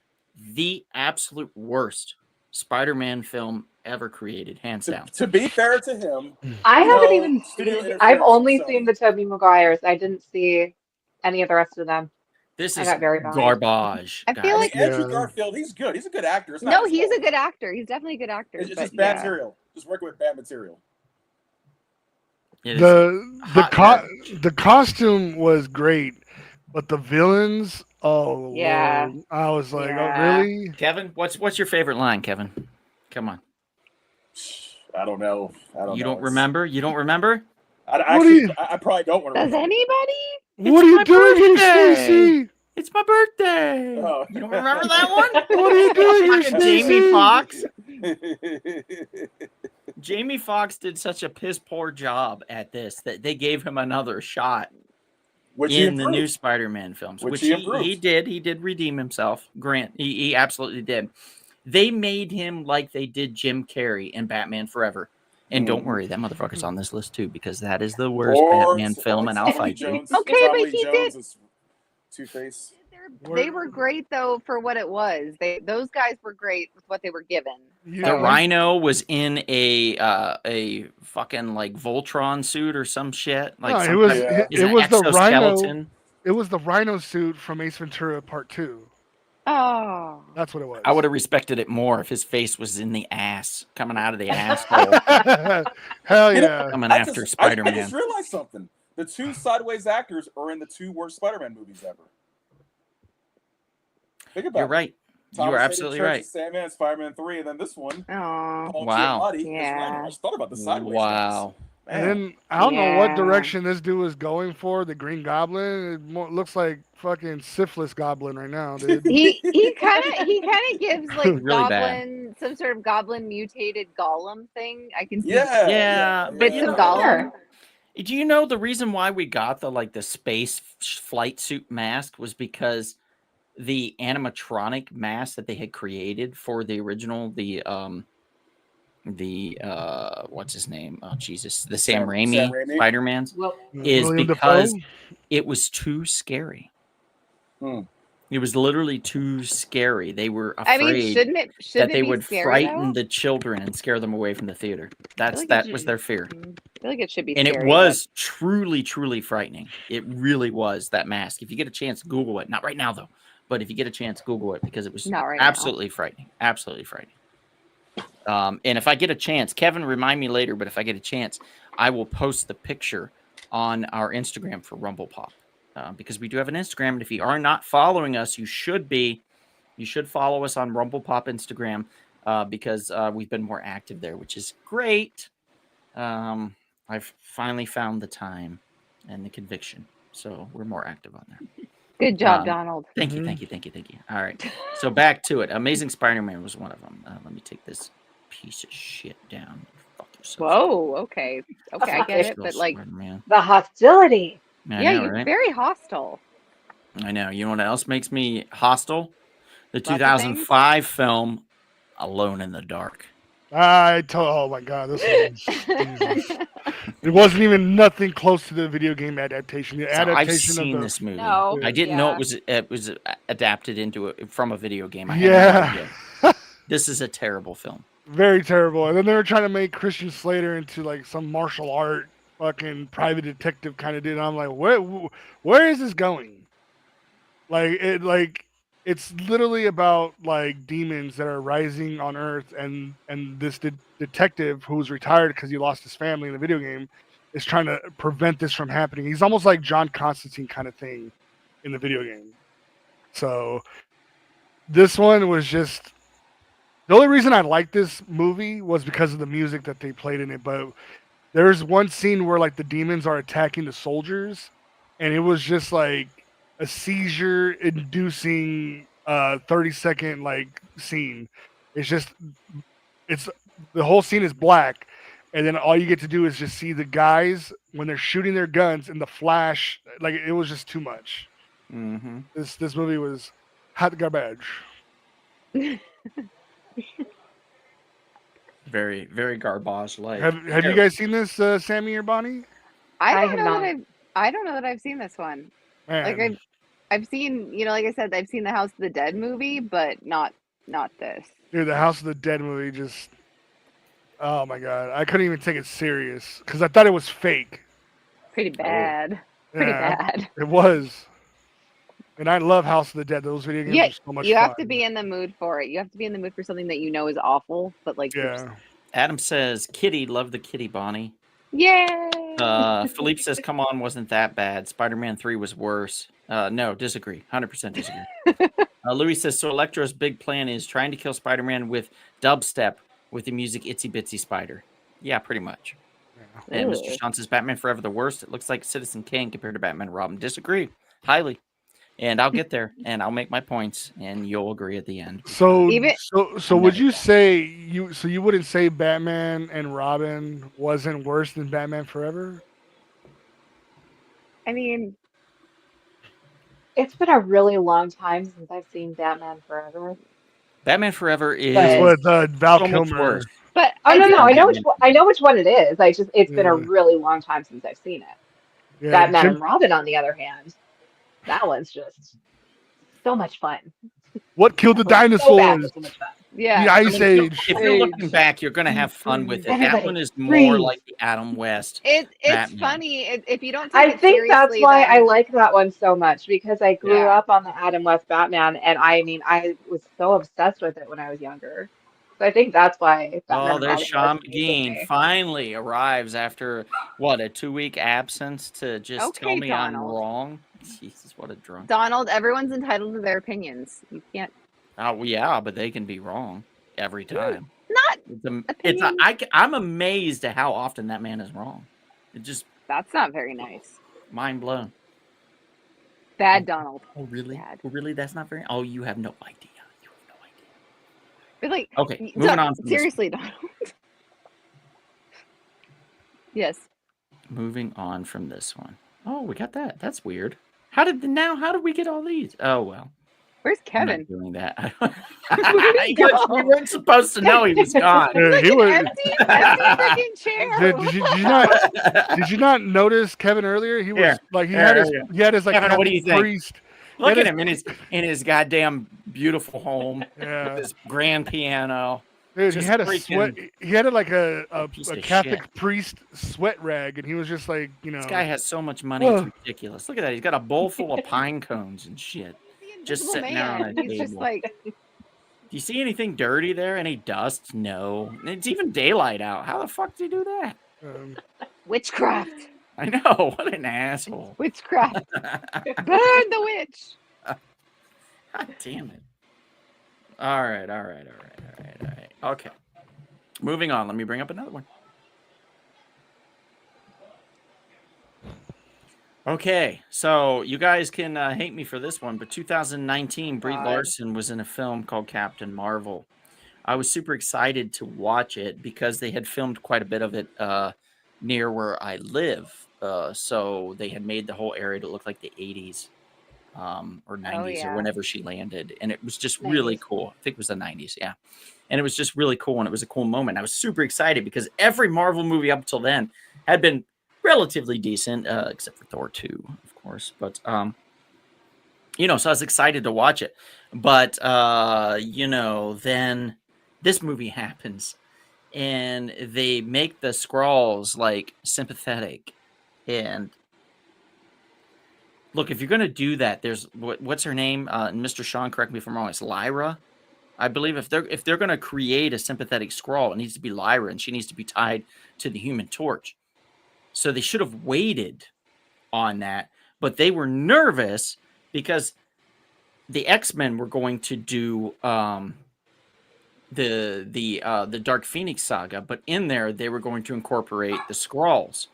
the absolute worst Spider-Man film ever created, hands down. To be fair to him, I No, haven't even studio seen. interference, I've only so- seen the Tobey Maguires. I didn't see any of the rest of them. This I is got very behind. garbage. I feel guys. like- Andrew Yeah. Garfield, he's good. He's a good actor. It's not No, his he's a fault. good actor. He's definitely a good actor. It's but just bad yeah. material. Just working with bad material. It is the hot garbage. the costume was great, but the villains, oh Yeah. Lord. I was like, Yeah. oh really? Kevin, what's your favorite line, Kevin? Come on. I don't know. You don't It's- remember? You don't remember? What do you- I probably don't want to. Does anybody? What are you my doing here, birthday. Stacy? It's my birthday. Oh. You don't remember that one? What are you doing here, Fucking Stacy? Jamie Foxx. Jamie Foxx did such a piss poor job at this that they gave him another shot Which he in the new improved. Spider-Man films, Which which he he improved. did. He did redeem himself. Grant, he absolutely did. They made him like they did Jim Carrey in Batman Forever. And don't worry, that motherfucker's on this list too, because that is the worst Batman film, and I'll Tommy fight you. Jones- Okay, Tommy but Lee he Jones is Two-Face. They were great though for what it was. Those guys were great with what they were given. You The know, Rhino was in a fucking like Voltron suit or some shit. Like no, some it was kind of- Yeah. is it an was the Rhino. exoskeleton. It was the Rhino suit from Ace Ventura Part 2. Oh. That's what it was. I would have respected it more if his face was in the ass, coming out of the asshole, Hell You know, yeah. coming after I Spider-Man. just realized something. The two sideways actors are in the two worst Spider-Man movies ever. Think about You're it. right. You Thomas are Hayden absolutely Church right. as Spider-Man 3, and then this one. Oh. Paul Wow. Giamatti as Yeah. Rhino. I just thought about the sideways. Wow. And Man. then I don't know what Yeah. direction this dude is going for. The Green Goblin. It looks like fucking syphilis goblin right now, dude. He kind of gives like Really bad. goblin, some sort of goblin mutated golem thing. I can see Yeah, but bits you of know, golem. do you know the reason why we got the space flight suit mask was because the animatronic mask that they had created for the original, what's his name? Oh Jesus, the Sam Raimi Spider-Man's Well, is William because Dafoe? it was too scary. Hmm. It was literally too scary. They were I mean, afraid shouldn't it that they be would scary, frighten though? the children and scare them away from the theater. like it That should- was their fear. I feel like it should be And scary. it was truly, truly frightening. It really was, that mask. If you get a chance, Google it. Not right now, though. But if you get a chance, Google it because it was Not right now. absolutely frightening. Absolutely frightening. And if I get a chance, Kevin, remind me later, but if I get a chance, I will post the picture on our Instagram for Rumble Pop. Because we do have an Instagram. And if you are not following us, you should be. You should follow us on Rumble Pop Instagram because we've been more active there, which is great. I've finally found the time and the conviction. So we're more active on there. Good job, Donald. Thank you. All right. So back to it. Amazing Spider-Man was one of them. Let me take this piece of shit down. Fuck yourself. Whoa. Okay. I get it, but like, Spider-Man. the hostility. I yeah, know, you're right? very hostile. I know. You know what else makes me hostile? The Lots of 2005 film Alone in the Dark. Oh my god, this was Jesus. It wasn't even nothing close to the video game adaptation. The So I've adaptation seen of the this movie. No, I didn't know yeah. it was adapted from a video game. I had no idea. yeah, This is a terrible film. very terrible. And then they were trying to make Christian Slater into like some martial art fucking private detective kind of dude. And I'm like, where is this going? It's literally about like demons that are rising on Earth, and this detective who's retired because he lost his family in the video game is trying to prevent this from happening. He's almost like John Constantine kind of thing in the video game. So this one was just the only reason I liked this movie was because of the music that they played in it. But there's one scene where like the demons are attacking the soldiers, and it was just like a seizure inducing 30-second like scene. It's the whole scene is black, and then all you get to do is just see the guys when they're shooting their guns and the flash. Like it was just too much. Mm-hmm. This movie was hot garbage. Very, very garbage like. Have you guys seen this, Sammy or Bonnie? I have don't know not. that I don't know that I've seen this one. Man, Like I've seen, like I said, I've seen the House of the Dead movie, but not this. dude, the House of the Dead movie just. Oh my god, I couldn't even take it serious because I thought it was fake. Pretty bad. Pretty Yeah, bad. It was. And I love House of the Dead. Those video games Yeah, are so much you fun. have to be in the mood for it. You have to be in the mood for something that you know is awful, but like, Yeah. Adam says, "Kitty, love the kitty, Bonnie." yay! Philippe says, "Come on, wasn't that bad? Spider-Man 3 was worse." No, disagree. 100% disagree. Louis says, "So Electro's big plan is trying to kill Spider-Man with dubstep with the music Itsy Bitsy Spider." Yeah, pretty much. And Mr. Ugh. Sean says, "Batman Forever the worst. It looks like Citizen Kane compared to Batman and Robin." Disagree. Highly. And I'll get there, and I'll make my points, and you'll agree at the end. So Even- so would you say you wouldn't say Batman and Robin wasn't worse than Batman Forever? I mean, It's been a really long time since I've seen Batman Forever. Batman Forever is But- With Val so much Kilmer. worse. but Oh no, do- I know which one it is. It's been a Yeah. really long time since I've seen it. Yeah, Batman Jim- and Robin, on the other hand, that one's just so much fun. what killed the So bad, dinosaurs? but so much fun. Yeah. The Ice Age. If you're looking back, you're going to have fun with it. That Everybody, one is more freeze. like the Adam West. It's Batman. funny if you don't take I it think that's seriously, why then- I like that one so much, because I grew Yeah. up on the Adam West Batman, and I mean, I was so obsessed with it when I was younger. So I think that's why Batman Oh, and there's Robin Sean resonates with McGean me. finally arrives after, what, a 2-week absence to just tell Okay, me Donald. I'm wrong? Jesus, what a drunk. Donald, everyone's entitled to their opinions. You can't Oh, yeah, but they can be wrong every time. not I'm amazed at how often that man is wrong. It just That's not very nice. mind blown. Bad Donald. Oh, really? Bad. Oh, really? That's not very. Oh, you have no idea. You have no idea. But like, Okay, moving on. From seriously, Donald. Yes. Moving on from this one. Oh, we got that. That's weird. How did we get all these? Oh well. Where's I'm not Kevin? doing that. Where did he go? We weren't supposed to know he was gone. Like he an was. empty freaking chair. Did you not notice Kevin earlier? He was Here. like he Here, had his here. like Kevin, what do you think? priest. Look That at him in his goddamn beautiful home Yeah. with his grand piano. Dude, he Just had a freaking sweat. He had like a piece of Catholic shit. priest sweat rag, and he was just like, you know. This guy has so much money, it's ridiculous. Look at that. He's got a bowl full of pine cones and shit. Just sitting there on a He's just table. like, Do you see anything dirty there? Any dust? No. It's even daylight out. How the fuck do you do that? witchcraft. I know. What an asshole. Witchcraft. Burn the witch. God damn it. All right. Okay. Moving on. Let me bring up another one. Okay, so you guys can hate me for this one, but 2019, Brie Larson was in a film called Captain Marvel. I was super excited to watch it because they had filmed quite a bit of it near where I live. So they had made the whole area to look like the 80s or 90s or whenever she landed. And it was just really cool. I think it was the 90s, yeah. And it was just really cool, and it was a cool moment. I was super excited because every Marvel movie up until then had been relatively decent, except for Thor 2, of course. But, you know, so I was excited to watch it. But, you know, then this movie happens, and they make the Skrulls, like, sympathetic. And look, if you're going to do that, there's, what's her name? And Mr. Sean, correct me if I'm wrong, it's Lyra. I believe if they're going to create a sympathetic Skrull, it needs to be Lyra, and she needs to be tied to the Human Torch. So they should have waited on that, but they were nervous because the X-Men were going to do the Dark Phoenix saga, but in there they were going to incorporate the Skrulls.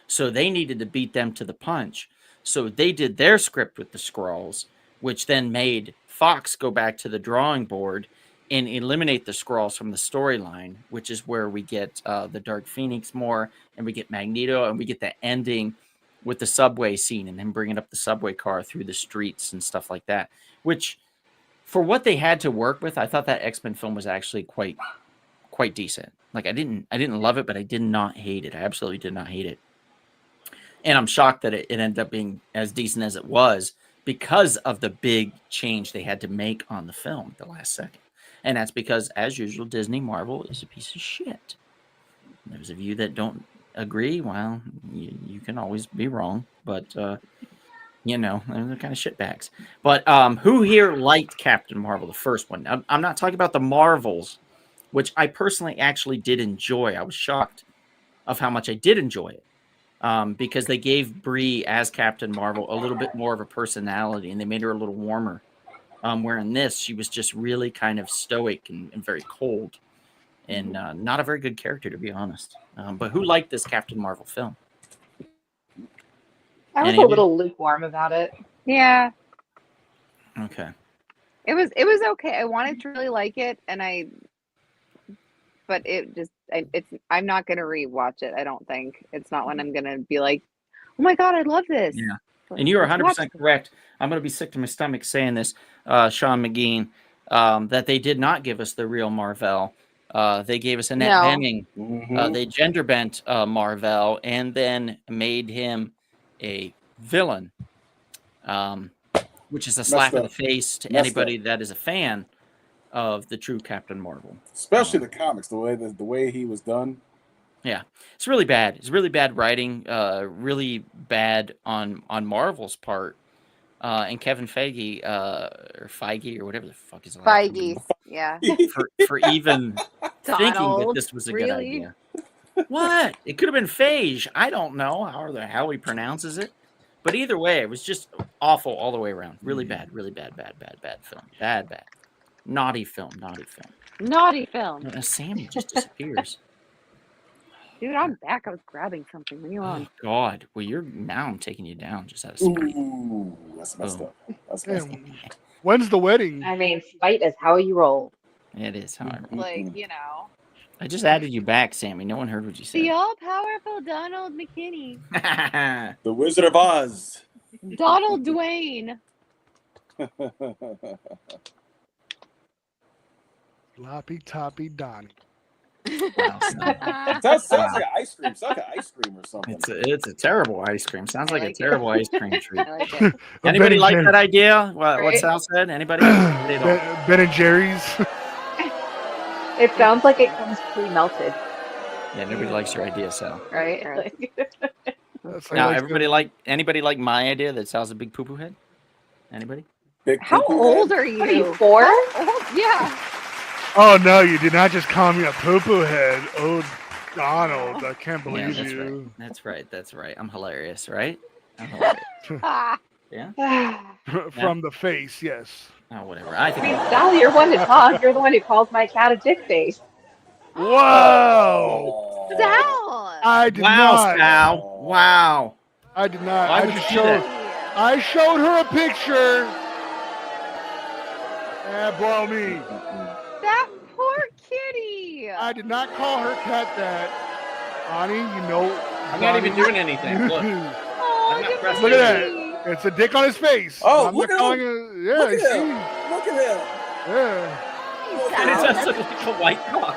So they needed to beat them to the punch. So they did their script with the Skrulls, which then made Fox go back to the drawing board and eliminate the Skrulls from the storyline, which is where we get the Dark Phoenix more, and we get Magneto, and we get the ending with the subway scene and then bringing up the subway car through the streets and stuff like that, which for what they had to work with, I thought that X-Men film was actually quite decent. Like I didn't love it, but I did not hate it. I absolutely did not hate it. And I'm shocked that it ended up being as decent as it was because of the big change they had to make on the film at the last second. And that's because, as usual, Disney Marvel is a piece of shit. Those of you that don't agree, well, you can always be wrong. But, you know, they're kind of shitbags. But who here liked Captain Marvel, the first one? I'm not talking about the Marvels, which I personally actually did enjoy. I was shocked of how much I did enjoy it. Because they gave Brie as Captain Marvel a little bit more of a personality, and they made her a little warmer. Where in this, she was just really kind of stoic and very cold, and not a very good character, to be honest. But who liked this Captain Marvel film? I was a little lukewarm about it. Yeah. Okay. It was okay. I wanted to really like it, but it just I'm not gonna rewatch it. I don't think it's not when I'm gonna be like, oh my god, I love this. Yeah. And you are 100% correct. I'm going to be sick to my stomach saying this, Sean McGean, that they did not give us the real Marvel. They gave us Annette Bening. They gender bent Marvel and then made him a villain, which is a slap in the face to anybody that is a fan of the true Captain Marvel. Especially the comics, the way he was done. Yeah, it's really bad. It's really bad writing, really bad on Marvel's part. And Kevin Feige, or Feige, or whatever the fuck is it. Feige, yeah. For even thinking that this was a good idea. What? It could have been Feige. I don't know how he pronounces it. But either way, it was just awful all the way around. Really bad film. Bad. Naughty film. Naughty film. Sammy just disappears. Dude, I'm back. I was grabbing something. Leave me Oh alone. God. Well, now I'm taking you down just out of spite. Ooh, that's messed up. That's messed up. Damn. When's the wedding? I mean, spite is how you roll. It is, however. Like, you know. I just added you back, Sammy. No one heard what you The said. all-powerful Donald McKinney. The Wizard of Oz. Donald Dwayne. Sloppy Toppy Donnie. Wow, Sounds like ice cream. Sounds like ice cream or something. it's a terrible ice cream. Sounds I like a like it. terrible ice cream treat. I like it. Anybody Ben like and that idea? What Right. Sal said? Anybody? They don't. Ben and Jerry's. It sounds like it comes pre-melted, Yeah, nobody likes your idea, Sal. right? Right. That's Now, like anybody like my idea that Sal's a big poo-poo head? Anybody? Big How poo-poo old head. are you? 24? How old? Yeah. Oh no, you did not just call me a poo-poo head. Oh, Donald, I can't Yeah, believe that's you. right. That's right. That's right. I'm hilarious, right? I'm hilarious. Ah, I From the face, yes. Oh, whatever. I think mean, Sal, you're one to talk. You're the one who calls my cat a dick face. Whoa! Sal. I did wow, not. Sal. Wow. I did not. Why I would just you do showed. that? I showed her a picture. Bro, me. That poor kitty. I did not call her cat that. Bonnie, you know. I'm not even doing anything. Look. Oh, I'm not the pressing Look at that. kitty. It's a dick on his face. Oh, I'm look not at calling him. it. Yeah, Look you at see? him. Look at him. Yeah. And it Sal, does that's look like a white cock.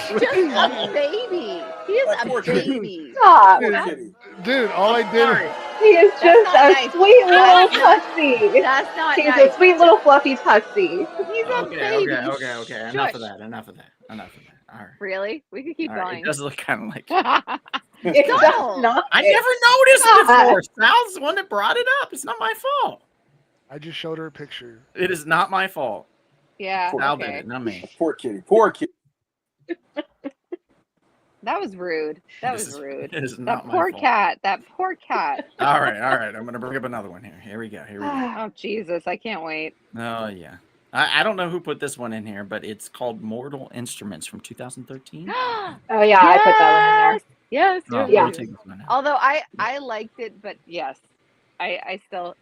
just a baby. He is That a poor kitty. baby. Stop. Poor kitty. Dude, all I did. Sorry. He is That's just not a nice. sweet little That's not- tuxie. That's not He's nice. a sweet little fluffy tuxie. He's a Okay, baby. okay. Enough of Shush. that. Enough of that. All right. Really? We could keep All right. going. It does look kind of like. It No. does not. I never noticed Stop. before. Sal's the one that brought it up. It's not my fault. I just showed her a picture. It is not my fault. Yeah. Sal did Okay. it, not me. Poor kitty. Poor kitty. That was rude. That This was is- rude. It is That not my poor fault. cat. That poor cat. All right. I'm gonna bring up another one here. Here we go. Oh Jesus! I can't wait. Oh yeah. I don't know who put this one in here, but it's called Mortal Instruments from 2013. Oh yeah, I put that one in there. Yes. Oh, Yes. Yeah. let me take this one out. Although I liked it, but yes, I still.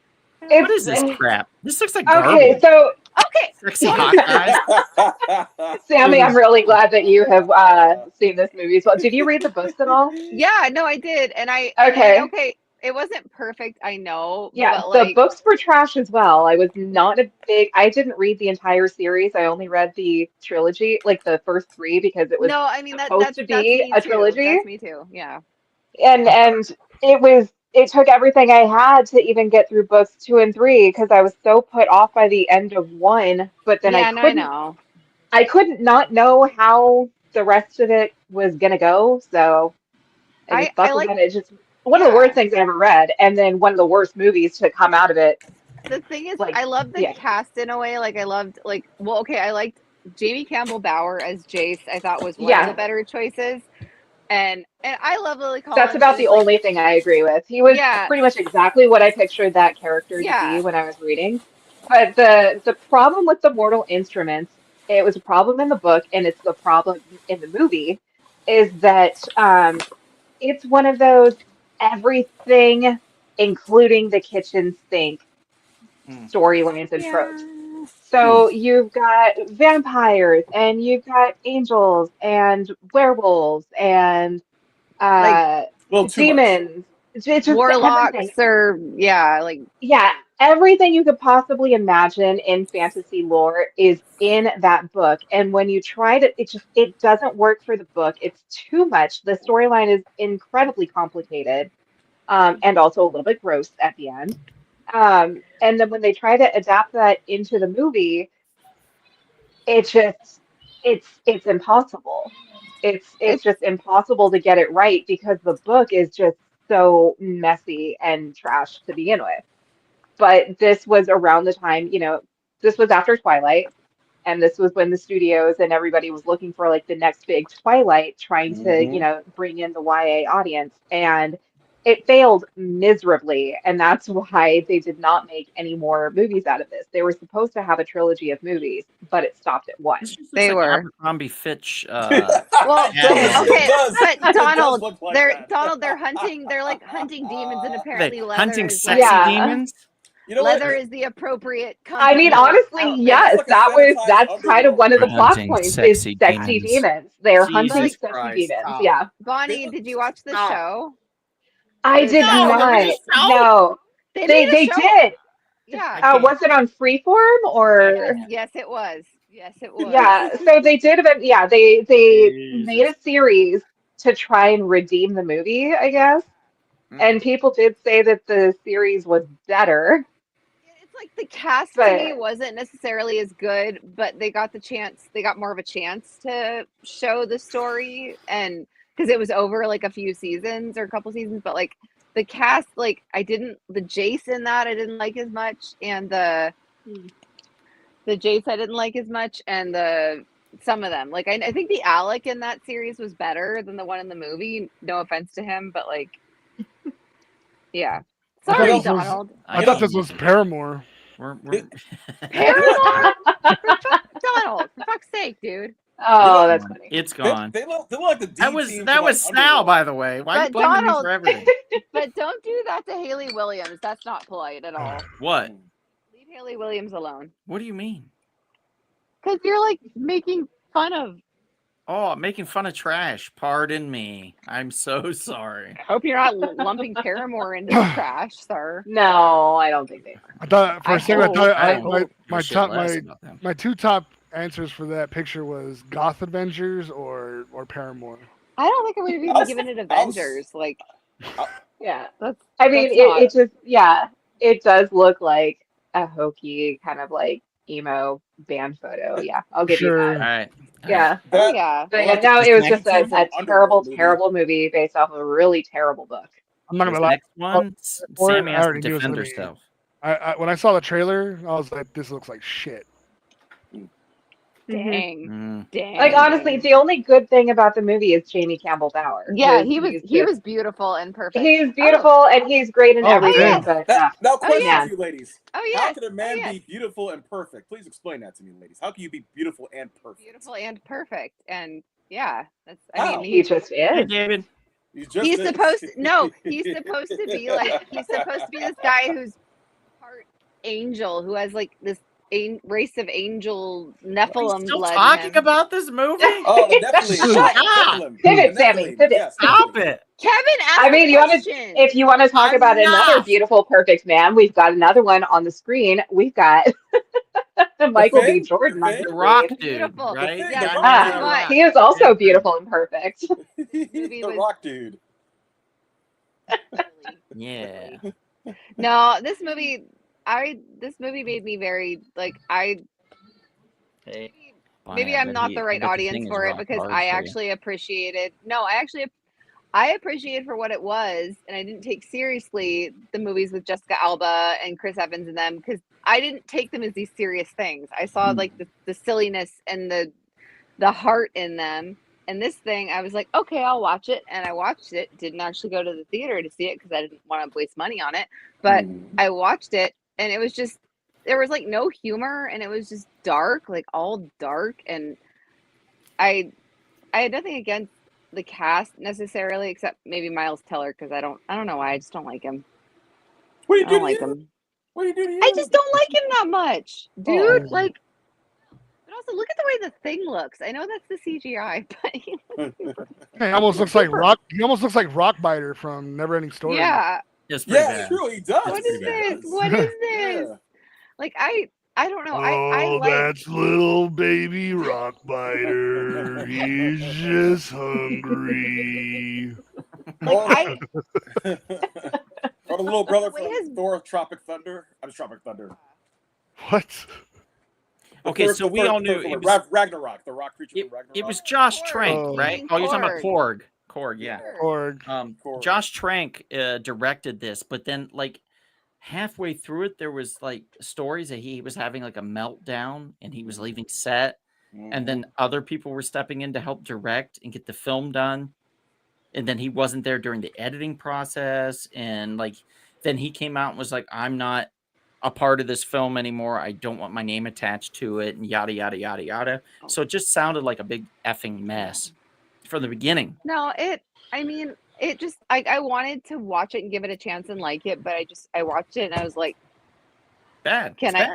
What is this crap? This looks like Okay, garbage. so Okay. Sexy hot guys. Sammy, I'm really glad that you have seen this movie as well. Did you read the books at all? Yeah. No, I did, and Okay. Okay. It wasn't perfect. I know. Yeah, But the like, books were trash as well. I was not a big, I didn't read the entire series. I only read the trilogy, like the first three, because it was no, I mean supposed that's to that's be me a too. trilogy. That's me too. Yeah. And it took everything I had to even get through books 2 and 3 because I was so put off by the end of 1, but then Yeah. No, I know. I couldn't not know how the rest of it was gonna go, so I just I buckled like. in. It's just one of the Yeah. worst things I ever read, and then one of the worst movies to come out of it. The thing is, Like, I love the yeah. cast in a way. Like, I loved, like, well, okay, I liked Jamie Campbell Bower as Jace. I thought was one of Yeah. the better choices, and I love Lily Collins. That's about the She's, like, only thing I agree with. He was Yeah. pretty much exactly what I pictured that character to Yeah. be when I was reading. But the problem with the Mortal Instruments, it was a problem in the book, and it's the problem in the movie, is that it's one of those everything, including the kitchen sink storylines and tropes. Yeah. So you've got vampires, and you've got angels, and werewolves, and Well, too much. demons. It's just everything. Warlocks, or like Yeah, everything you could possibly imagine in fantasy lore is in that book. And when you try to, it doesn't work for the book. It's too much. The storyline is incredibly complicated, and also a little bit gross at the end. And then when they try to adapt that into the movie, it's impossible. It's just impossible to get it right because the book is just so messy and trash to begin with. But this was around the time, this was after Twilight, and this was when the studios and everybody was looking for like the next big Twilight, trying to, bring in the YA audience. And it failed miserably, and that's why they did not make any more movies out of this. They were supposed to have a trilogy of movies, but it stopped at one. This just looks They like were. Abercrombie Fitch. Well, Yeah. okay, It does. but It does Donald, look like they're that. Donald. They're hunting. They're like hunting demons, and apparently They leather hunting is sexy like, Yeah. demons. You know what? leather is the appropriate. I mean, comfortable honestly, outfit. yes, It's like a sanitized that's kind of one of the They're plot hunting points is sexy sexy demons. demons. They're hunting Jesus sexy Christ, demons. stop. Yeah. Bonnie, did you watch the Stop. show? I did No, not. there was no- No. They They made a show. did. Yeah. can't. Was it on Freeform or Yes, it was. Yes, it was. yeah, so they did yeah, they Jesus. made a series to try and redeem the movie, I guess. And people did say that the series was better. It's like the cast to But- me wasn't necessarily as good, but they got the chance. They got more of a chance to show the story, and because it was over like a few seasons or a couple seasons, but like the cast, like the Jace in that I didn't like as much, and the Jace I didn't like as much, and some of them, like I think the Alec in that series was better than the one in the movie. No offense to him, but like, yeah. I thought Sorry, this was- Donald. I thought this was Paramore. We're Paramore? Donald, for fuck's sake, dude. Oh, that's funny. It's gone. They look like the D That was team that from, was like, Sal, Underworld. by the way. Why are you But blaming me Donald- for everything? But don't do that to Haley Williams. That's not polite at all. What? Leave Haley Williams alone. What do you mean? Because you're like making fun of. Oh, I'm making fun of trash. Pardon me. I'm so sorry. I hope you're not lumping Paramore into the trash, sir. No, I don't think they are. I thought for I a second, I hope- thought I I, hope my, you my shit top less my about them. my two top answers for that picture was Goth Avengers or Paramore. I don't think I would have even I was- given it I was- Avengers. Like, Yeah. that's. I mean, That's not- it just, yeah, it does look like a hokey kind of like emo band photo. Yeah, I'll give you Sure. All that. right. Yeah. Oh, That- yeah. But I yeah, like no, the it was Disney just a team from terrible, Underworld movie. terrible movie based off of a really terrible book. I'm not This gonna lie. next one, or- Sammy I has to already knew it was defend gonna be- herself. I when I saw the trailer, I was like, this looks like shit. Dang. Mm. Dang. Like honestly, the only good thing about the movie is Jamie Campbell Tower. Yeah, He's he just- was beautiful and perfect. He's beautiful and he's great in Oh, everything. yeah. But yeah. Now, question yeah. to you, ladies. Oh How yeah. can a man yes. be beautiful and perfect? Please explain that to me, ladies. How can you be beautiful and perfect? Beautiful and perfect, and yeah, that's. How? I mean, He just Hey, is. David. You just he's did. supposed to, no, he's supposed to be like he's supposed to be this guy who's part angel who has like this race of angel Are you Nephilim still blood in talking him. about this movie? Oh, the Nephilim. Shut Nephilim. Pivot, The Sammy, Nephilim. pivot. Yes, Stop Nephilim. it. Kevin asked I mean, a you want question. If you want to talk about another Enough. beautiful, perfect man, we've got another one on the screen. We've got Michael B. Thing? Jordan The on Thing? the The Rock screen. dude, Beautiful. right? The Thing, Yeah, the Guy Rock named dude. The But- Rock. He is also Yeah. beautiful and perfect. Movie The was- Rock dude. Yeah. No, this movie made me very like Hey. maybe I'm not the right audience for it because I actually appreciated I appreciated for what it was, and I didn't take seriously the movies with Jessica Alba and Chris Evans in them because I didn't take them as these serious things. I saw like the silliness and the heart in them. And this thing, I was like, okay, I'll watch it, and I watched it. Didn't actually go to the theater to see it because I didn't want to waste money on it, but I watched it, and it was just there was like no humor, and it was just dark, like all dark, and I had nothing against the cast necessarily, except maybe Miles Teller because I don't know why I just don't like him. What do I you do don't to like you? him. What do you do to you? I just don't like him that much, dude. Oh. Like, but also look at the way the thing looks. I know that's the CGI, but He almost looks like Rock. He almost looks like Rockbiter from Neverending Story. yeah. It's pretty Yeah, bad. it's true. He does. What That's is pretty bad. this? What is this? Yeah. Like I don't know. I Oh, like that's little baby Rockbiter. He's just hungry. like I Or the little brother Wait, from his- Thor Tropic Thunder. I'm Tropic Thunder. What? Okay, so we all knew it was, Ragnarok, the rock creature from Ragnarok. it was Josh Korg. Trank, Oh. right? Oh, you're talking about Korg. Korg, yeah. Or Korg. Josh Trank directed this, but then like halfway through it, there was like stories that he was having like a meltdown and he was leaving set, and then other people were stepping in to help direct and get the film done. and then he wasn't there during the editing process, and like then he came out and was like, I'm not a part of this film anymore. I don't want my name attached to it, and yada yada yada yada. So it just sounded like a big effing mess from the beginning. No, it just I wanted to watch it and give it a chance and like it, but I watched it and I was like, Bad. can It's I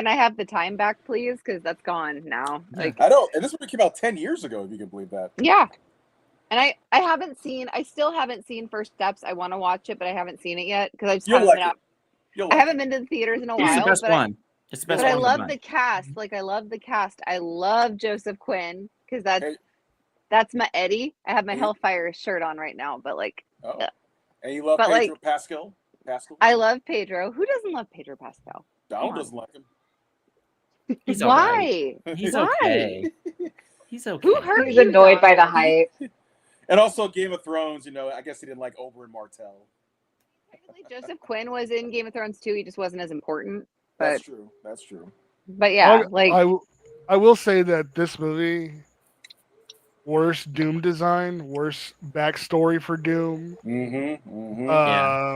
bad. have the time back, please? Because that's gone now. Like, I don't. And this movie came out 10 years ago, if you can believe that. yeah. And I still haven't seen First Steps. I want to watch it, but I haven't seen it yet because I just You'll haven't like been it. out. You'll I like haven't it. been to the theaters in a It's the while, best but one. It's the best but I one. love of the mine. cast. Like I love the cast. I love Joseph Quinn because Hey. that's my Eddie. I have my Hey. Hellfire shirt on right now, but like, Oh. And you love But, Pedro like, Pascal? I love Pedro. Who doesn't love Pedro Pascal? Donald Come on. doesn't like him. He's all right. Why? He's Why? okay. He's okay. Who hurt He's you, annoyed by the Donald? hype. And also Game of Thrones, I guess he didn't like Oberyn Martell. Technically, Joseph Quinn was in Game of Thrones too. He just wasn't as important. But That's true. That's true. yeah, like I will say that this movie, worst Doom design, worst backstory for Doom. Mm-hmm.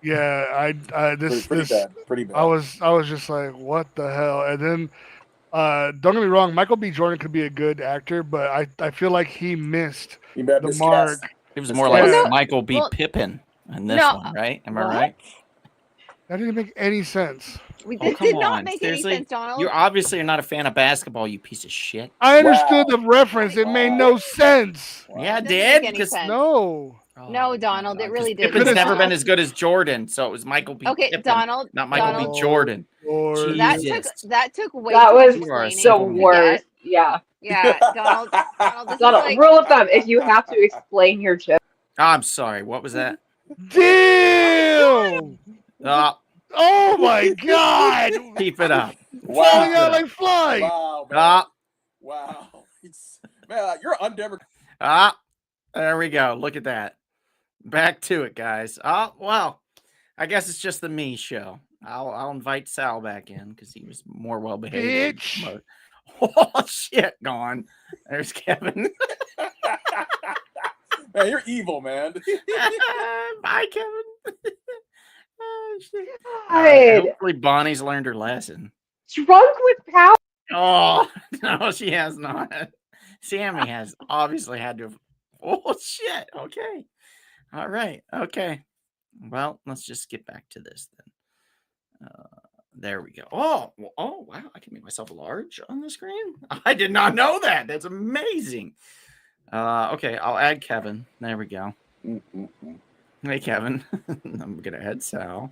Yeah, Pretty bad. Pretty bad. I was just like, what the hell? And then, don't get me wrong, Michael B. Jordan could be a good actor, but I feel like he missed You bet the miscast. mark. It was more like Yeah. Michael B. Well, Pippin in this no, one, right? Am I what? right? That didn't make any sense. Oh, It come did not on. make Seriously? any sense, Donald. You obviously are not a fan of basketball, you piece of shit. I understood Wow. the reference. It made no sense. Wow. Yeah, it Doesn't did. make any Because sense. No. No, Donald, it really didn't. Pippin's never Donald. been as good as Jordan, so it was Michael B. Okay, Pippin, Donald, not Michael Donald, B. Jordan. Lord. Jesus. that took way That too was much You are a the explaining to worst. get. Yeah. Yeah, Donald, this is Donald, like rule of thumb, if you have to explain your joke. I'm sorry. What was that? Damn! Oh my God! Keep it up. Falling Wow. out like flies. Wow, man. Ah, Wow. Man, you're undemocratic. there we go. Look at that. Back to it, guys. Oh, well, I guess it's just the me show. I'll invite Sal back in because he was more well behaved. Bitch. Oh shit, gone. There's Kevin. Man, you're evil, man. Bye, Kevin. Oh, shit. God. Hopefully Bonnie's learned her lesson. Drunk with power. Oh no, she has not. Sammy has obviously had to have. Oh shit. Okay. All right. Okay. Well, let's just get back to this then. There we go. Oh wow! I can make myself large on the screen. I did not know that. That's amazing. Okay, I'll add Kevin. There we go. Hey, Kevin. I'm gonna add Sal.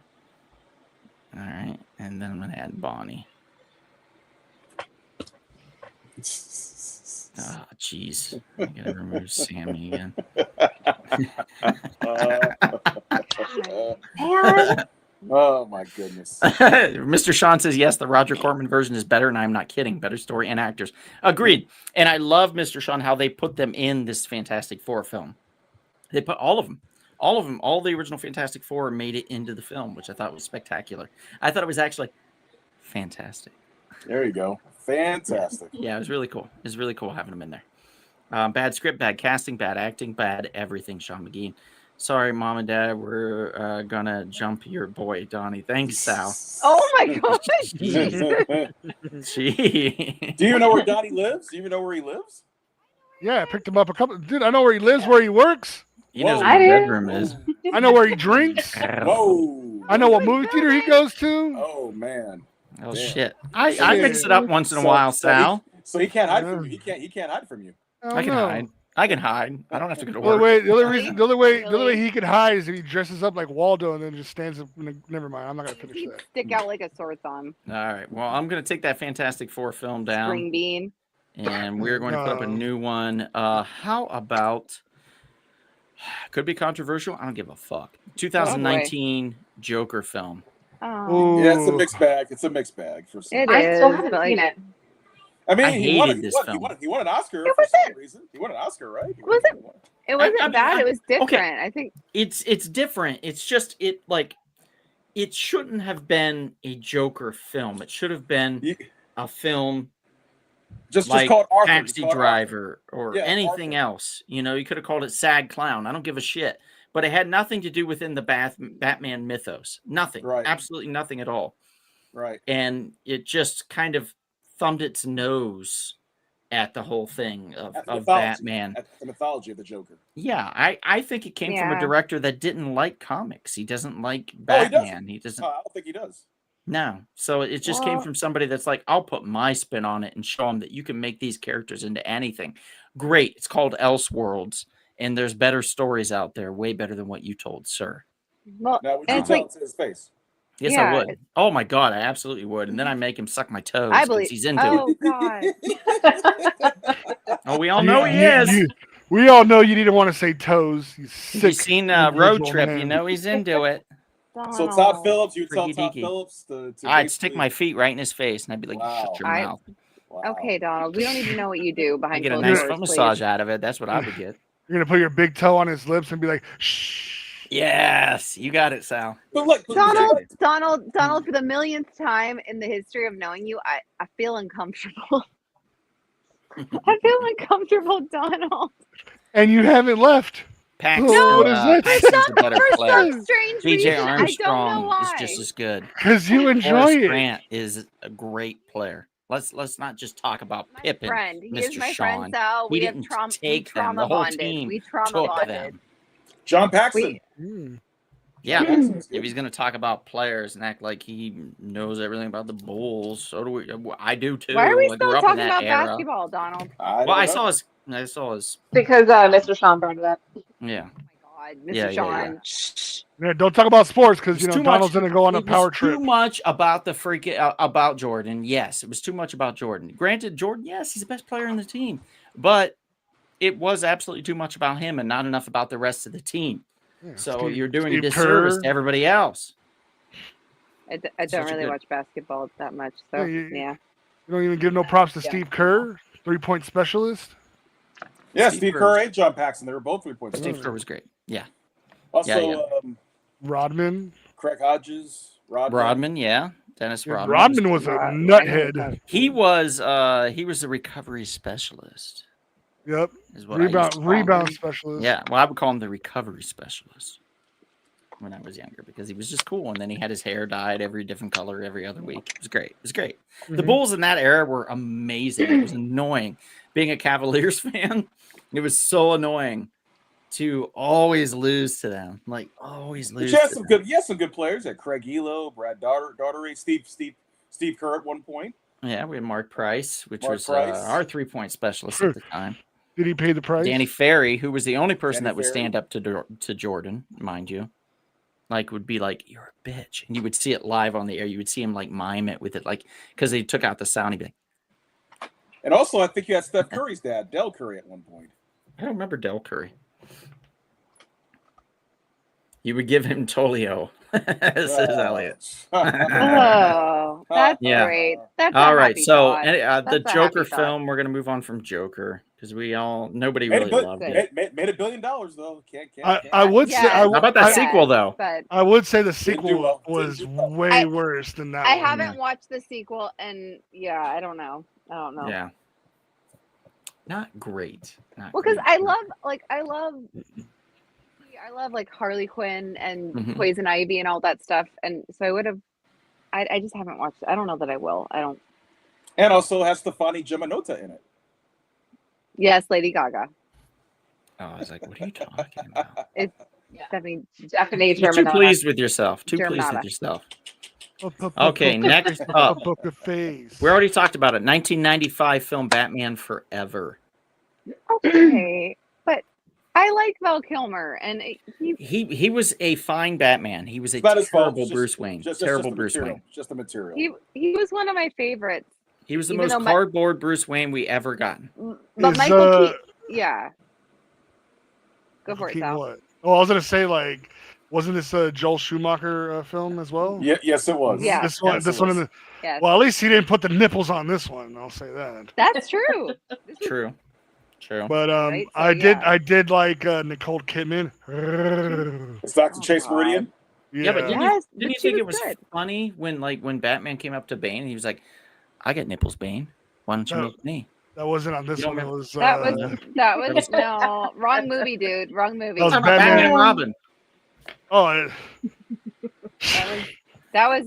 All right, and then I'm gonna add Bonnie. Oh, jeez. I gotta remove Sammy again. Oh my goodness. Mr. Sean says, yes, the Roger Corman version is better, and I'm not kidding. Better story and actors. Agreed. And I love, Mr. Sean, how they put them in this Fantastic Four film. They put all of them. All the original Fantastic Four made it into the film, which I thought was spectacular. I thought it was actually fantastic. There you go. Fantastic. Yeah, it was really cool. It was really cool having them in there. Bad script, bad casting, bad acting, bad everything, Sean McGee. Sorry, Mom and Dad, we're gonna jump your boy, Donnie. Thanks, Sal. oh my gosh. Gee. Do you even know where Donnie lives? Do you even know where he lives? Yeah, I picked him up a couple. Dude, I know where he lives, where he works. He knows Whoa. where the I do. bedroom is. I know where he drinks. Whoa. I know what movie theater he goes to. Oh man. Oh Damn. shit! I mix it up once in a while, Sal. So he can't hide from you. He can't hide from you. I can hide. I can hide. I don't have to go to The only work. way, the only way Really? he could hide is if he dresses up like Waldo and then just stands up. Never mind, I'm not gonna finish He'd that. stick out like a sore thumb. All right. Well, I'm gonna take that Fantastic Four film down, Spring bean. and we're going to put up a No. new one. How about? Could be controversial. I don't give a fuck. 2019 Joker film. Oh, Ooh. Yeah, it's a mixed bag. It's a mixed bag for some. It I still is, haven't but, seen like, it. I mean, I he won hated this film. He won an Oscar It for some wasn't- reason. He won an Oscar, right? It wasn't I mean, bad. It was different. okay. I think It's different. It's just it shouldn't have been a Joker film. It should have been He- a film Just like call it Arthur. Taxi Driver or Yeah, anything Arthur. else. You know, you could have called it Sad Clown. I don't give a shit. But it had nothing to do within the Batman mythos. Nothing. Right. Absolutely nothing at all. Right. And it just kind of thumbed its nose at the whole thing of Batman. At the mythology of the Joker. Yeah, I think it came from a Yeah. director that didn't like comics. He doesn't like Batman. He doesn't. I don't think he does. No. So it just came from somebody that's like, I'll put my spin on it and show them that you can make these characters into anything. Great. It's called Elseworlds, and there's better stories out there, way better than what you told, sir. Well, Now, would and you it's tell like it to his face? Yes, Yeah, I would. Oh my god, I absolutely would. And then I make him suck my toes I 'cause believe. he's into Oh it. God. Oh, we all know he is. We all know you didn't want to say toes. You sick. You've seen Road individual Trip, man. you know he's into it. So Todd Donald. Phillips, you tell Freaky Todd deaky. Phillips to I'd stick basically- my feet right in his face and I'd be like, Wow. shut your I- mouth. Wow. Okay, Donald. We don't need to know what you do I behind get a closed nice doors, foot please. massage out of it. That's what I would get. You're gonna put your big toe on his lips and be like, shh. Yes, you got it, Sal. But look, Donald, for the millionth time in the history of knowing you, I feel uncomfortable. I feel uncomfortable, Donald. And you haven't left. Paxton, No, what is that? Paxton's a better For player. some strange BJ reason, I don't know Armstrong why. is just as good. Because you enjoy Forrest it. Grant is a great player. Let's not just talk about My Pippin. friend, he is Mr. my Sean. friend. So He we have didn't trauma. take we them. trauma The whole bonded. team We trauma took bonded. them. John Paxton. Mm. Yeah. Paxton's good. If he's going to talk about players and act like he knows everything about the Bulls, so do we. I do too. Why are we I grew still up in talking that about era. basketball, Donald? Well, I saw his. Because Mr. Sean brought it up. Yeah. Oh my God, Mr. Yeah, Sean. yeah. Shh. Yeah, don't talk about sports because It's too Donald's much- gonna go on a it was power trip. Too much about the freaking about Jordan. Yes, it was too much about Jordan. Granted, Jordan, yes, he's the best player in the team, but it was absolutely too much about him and not enough about the rest of the team. Yeah, So Steve- you're doing a Steve disservice Kerr. to everybody else. I Such don't a really good- watch basketball that much, so Yeah, yeah. You don't even give no props to Yeah. Steve Kerr, 3-point specialist. Yeah, Steve Steve Kerr. Kerr and John Paxton. They were both 3-point Steve shooters. Kerr was great. Yeah. Also, Yeah, Rodman. Craig Hodges, Rodman, yeah. Dennis Yeah, Rodman. Rodman was a nuthead. He was a recovery specialist. Yep. Is what I used to call him. Rebound specialist. Yeah, well, I would call him the recovery specialist when I was younger because he was just cool. And then he had his hair dyed every different color every other week. It was great. It was great. The Mhm. Bulls in that era were amazing. It was annoying. Being a Cavaliers fan, it was so annoying to always lose to them. Like, always But lose. you had to some them. good. You had some good players. You had Craig Elo, Brad Daugherty, Steve Kerr at one point. Yeah, we had Mark Price, which Mark was Price. our 3-point specialist at the time. Did he pay the price? Danny Ferry, who was the only person Danny that would Ferry. stand up to Jordan, mind you. Like, would be like, "You're a bitch," and you would see it live on the air. You would see him like mime it with it, like because they took out the sound. He'd be like, And also, I think you had Steph Curry's dad, Del Curry, at one point. "I don't remember Del Curry." You would give him Tolio, says Elliot. Oh, that's Yeah. great. That's All a right, happy so thought. the That's a Joker happy thought. film. We're gonna move on from Joker because nobody Made really a loved billion, it. made $1 billion though. Can't. I would say. Yeah. How about that I- sequel though? But I would say the do sequel well. was Didn't do well. way worse than that. I one. haven't watched the sequel, and yeah, I don't know. Yeah, not great. Not Well, because great. I love like Harley Quinn and Mhm. Poison Ivy and all that stuff, and so I would have. I just haven't watched it. I don't know that I will. I don't. And also has Stefani Giamanotta in it. Yes, Lady Gaga. Oh, I was like, what are you talking about? Stephanie. Stephanie You're too Germanotta. pleased with yourself. Too pleased Germanotta. with yourself. Okay, Okay, next up. face. We already talked about it. 1995 film Batman Forever. Okay, but I like Val Kilmer, and he. He was a fine Batman. He was a It's not his fault. terrible It's Bruce Wayne. Just Terrible the Bruce material. Wayne. Just the material. He was one of my favorites. He was the even most though my- cardboard Bruce Wayne we ever gotten. But Is, Michael Keaton, yeah. Go for it, Keaton Sal. what? Oh, I was gonna say like, wasn't this a Joel Schumacher film as well? Yeah, yes, it was. Yeah. This one, Yes, this it one in was. the. Yes. Well, at least he didn't put the nipples on this one. I'll say that. That's true. This is- True. True. But Right, so, I did like Nicole Kidman. It's Dr. Oh, Chase God. Meridian. Yeah, but didn't Yes, you but she think it was was good. funny when Batman came up to Bane and he was like, "I get nipples, Bane." Why don't you No. make me? That wasn't on this You don't one. It remember- was that was no wrong movie, dude. Wrong movie. That was Talking about Batman. Batman and Robin. oh, That was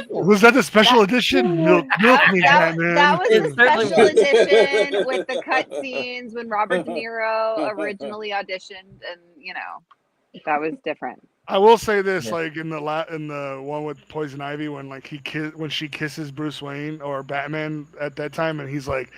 was that the special edition? Milk me, Batman. that was It the certainly special was. edition with the cut scenes when Robert De Niro originally auditioned, and that was different. I will say this, Yeah. like in the one with Poison Ivy, when like when she kisses Bruce Wayne or Batman at that time, and he's like,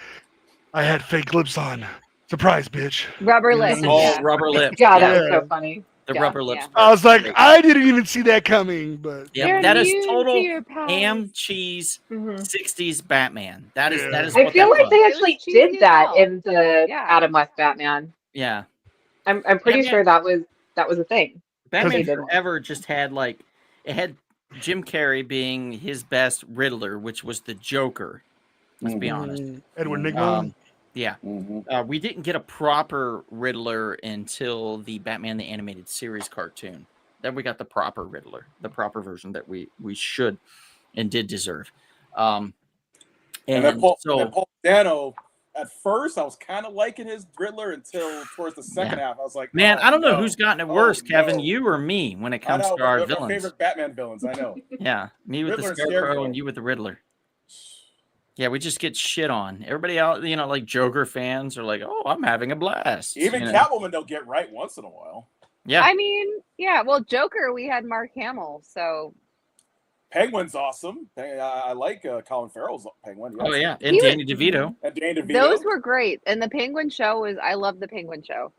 "I had fake lips on, surprise, bitch." Rubber lips. Oh, Yeah. rubber lips. Yeah, that Yeah. was so funny. The Yeah. rubber lips. Yeah. part I was like, great. I didn't even see that coming, but Yep, You're that is immune to total your powers. ham cheese Mhm. 60s Batman. That is Yeah. that is I what feel that like was. they It was actually cheesy did as that hell. in the Yeah. Adam West Batman. Yeah. I'm pretty Batman- sure that was a thing. Batman they didn't. Forever just had it had Jim Carrey being his best Riddler, which was the Joker. Let's be honest. Edward Nygma. Yeah. Mhm. We didn't get a proper Riddler until the Batman the Animated Series cartoon. Then we got the proper Riddler, the proper version that we should and did deserve. And then Paul so Dano, at first, I was kind of liking his Riddler until towards the second half. I was like, man, oh, I don't know no. who's gotten it worse, Oh, Kevin, no. you or me, when it I comes know, to our they're my villains. favorite Batman villains. I know. Yeah, me with Riddler the and Scarecrow Scarecrow. and you with the Riddler. Yeah, we just get shit on. Everybody else, like Joker fans are like, "Oh, I'm having a blast." Even Catwoman don't get right once in a while. Yeah, I mean, yeah. Well, Joker, we had Mark Hamill, so Penguin's awesome. I like Colin Farrell's Penguin. Yes. oh yeah, and He was- Danny DeVito. And Danny DeVito. those were great. And the Penguin show I love the Penguin show.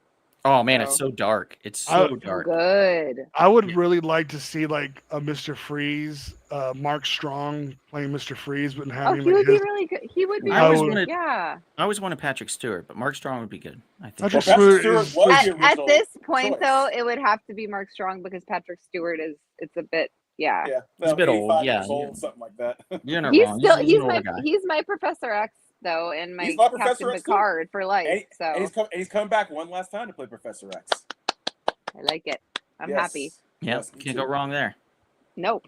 Oh man, it's so dark. It's so Oh, dark. Good. I would really like to see like a Mr. Freeze, Mark Strong playing Mr. Freeze, but Oh, having he like would be his. really good. He would be. I always really wanted- good. Yeah. I always wanted Patrick Stewart, but Mark Strong would be good. I think. Patrick Well, Patrick Stewart Stewart is- was the At original this point, choice. though, it would have to be Mark Strong because Patrick Stewart it's a bit. Yeah. Yeah, He's a bit old, 85 yeah, years old, yeah. something like that. You're not He's wrong. still an he's older my guy. he's my Professor X though, and my He's my Captain Professor X, too. Picard for life. And So he's coming back one last time to play Professor X. I like it. I'm Yes. happy. Yeah, Yes, me can't too. go wrong there. Nope.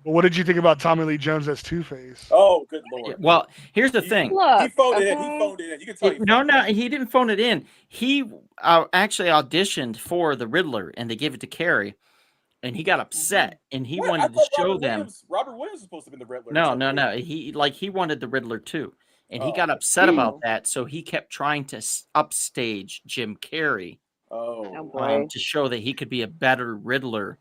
But what did you think about Tommy Lee Jones as Two-Face? Oh, good lord. Well, here's the thing. Look. He phoned it in. okay? He phoned it in. You can tell. No, he didn't phone it in. He actually auditioned for the Riddler, and they gave it to Carrie, and he got upset, and he What? I wanted to thought show them. Robert Williams was supposed to be the Riddler. No. He wanted the Riddler too, and he Oh. got upset about that. So he kept trying to upstage Jim Carrey Oh Oh. boy. to show that he could be a better Riddler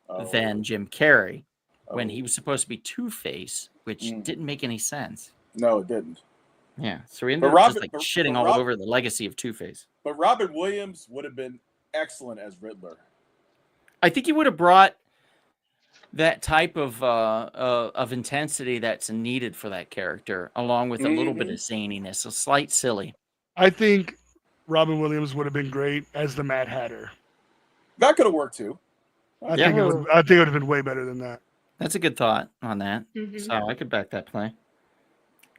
Oh. than Jim Carrey when Oh. he was supposed to be Two-Face, which Mm. didn't make any sense. No, it didn't. Yeah, so we ended But up just Robin- like but- shitting but all Rob- over the legacy of Two-Face. But Robin Williams would have been excellent as Riddler. I think he would have brought that type of intensity that's needed for that character, along with a little bit of zaniness, a slight silly. I think Robin Williams would have been great as the Mad Hatter. That could have worked too. I Yeah. think it would have been way better than that. That's a good thought on that. Mhm. So I could back that play.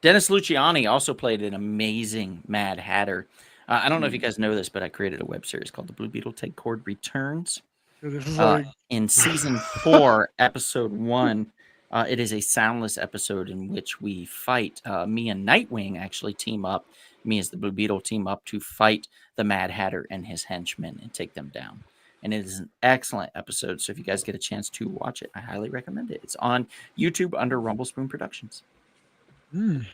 Dennis Luciani also played an amazing Mad Hatter. I don't know if you guys know this, but I created a web series called The Blue Beetle Take Cord Returns. This is like In season 4, episode 1, it is a soundless episode in which we fight. Me and Nightwing actually team up. Me as the Blue Beetle team up to fight the Mad Hatter and his henchmen and take them down. And it is an excellent episode. So if you guys get a chance to watch it, I highly recommend it. It's on YouTube under Rumble Spoon Productions. mm,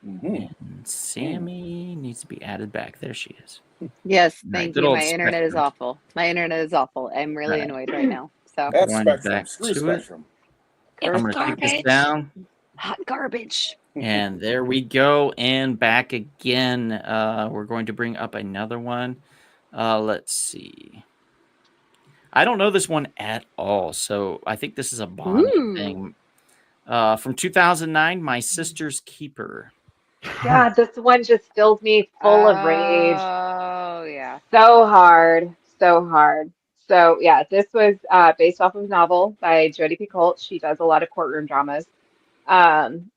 Mhm. And Sammy needs to be added back. There she is. Yes, Right, thank good you. old My internet is Spectrum. awful. My internet is awful. I'm really Right. annoyed right now. So That's Going Spectrum. back Screw to it. Spectrum. I'm it's going to keep this garbage. down. Hot garbage. And there we go. And back again. We're going to bring up another one. Let's see. I don't know this one at all. So I think this is a Bond Ooh. thing. From 2009, My Sister's Keeper. God, this one just fills me full of rage. Oh yeah. So hard, so hard. So yeah, this was based off of a novel by Jodi Picoult. She does a lot of courtroom dramas, and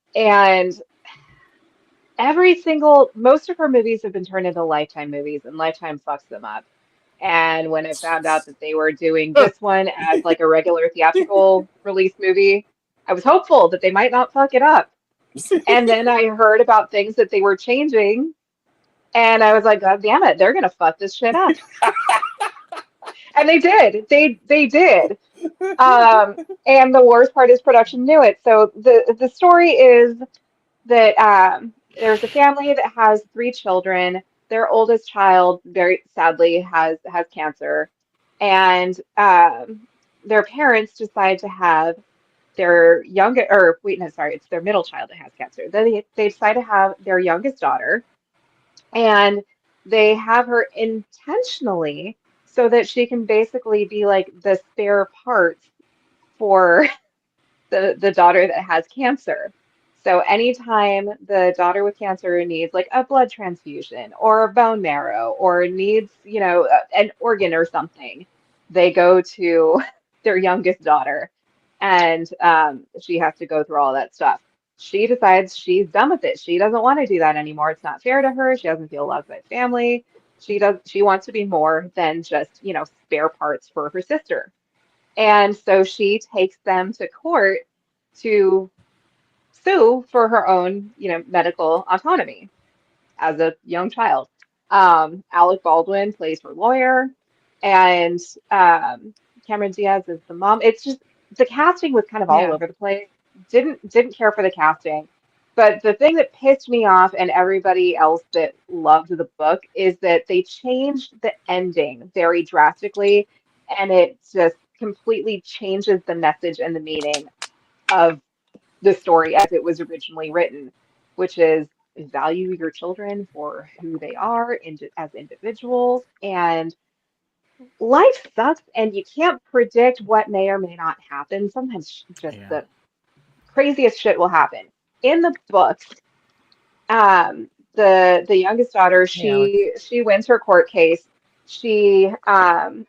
most of her movies have been turned into Lifetime movies, and Lifetime fucks them up. And when I found out that they were doing this one as like a regular theatrical release movie, I was hopeful that they might not fuck it up. And then I heard about things that they were changing, and I was like, God damn it, they're gonna fuck this shit up. And they did. They did. And the worst part is production knew it. So the story is that there's a family that has three children. Their oldest child, very sadly, has cancer, and their parents decide to have their youngest, or wait, no, sorry, it's their middle child that has cancer. They decide to have their youngest daughter, and they have her intentionally so that she can basically be like the spare parts for the daughter that has cancer. So anytime the daughter with cancer needs like a blood transfusion or a bone marrow or needs, an organ or something, they go to their youngest daughter, and she has to go through all that stuff. She decides she's done with it. She doesn't want to do that anymore. It's not fair to her. She doesn't feel loved by family. She wants to be more than just, spare parts for her sister. And so she takes them to court to sue for her own, medical autonomy as a young child. Alec Baldwin plays her lawyer, and Cameron Diaz is the mom. It's just the casting was kind of all Yeah. over the place. Didn't care for the casting. But the thing that pissed me off and everybody else that loved the book is that they changed the ending very drastically, and it just completely changes the message and the meaning of the story as it was originally written, which is value your children for who they are as individuals. And life sucks, and you can't predict what may or may not happen. Sometimes just Yeah. the craziest shit will happen. In the books, the youngest daughter, Hey, Alex. she wins her court case. She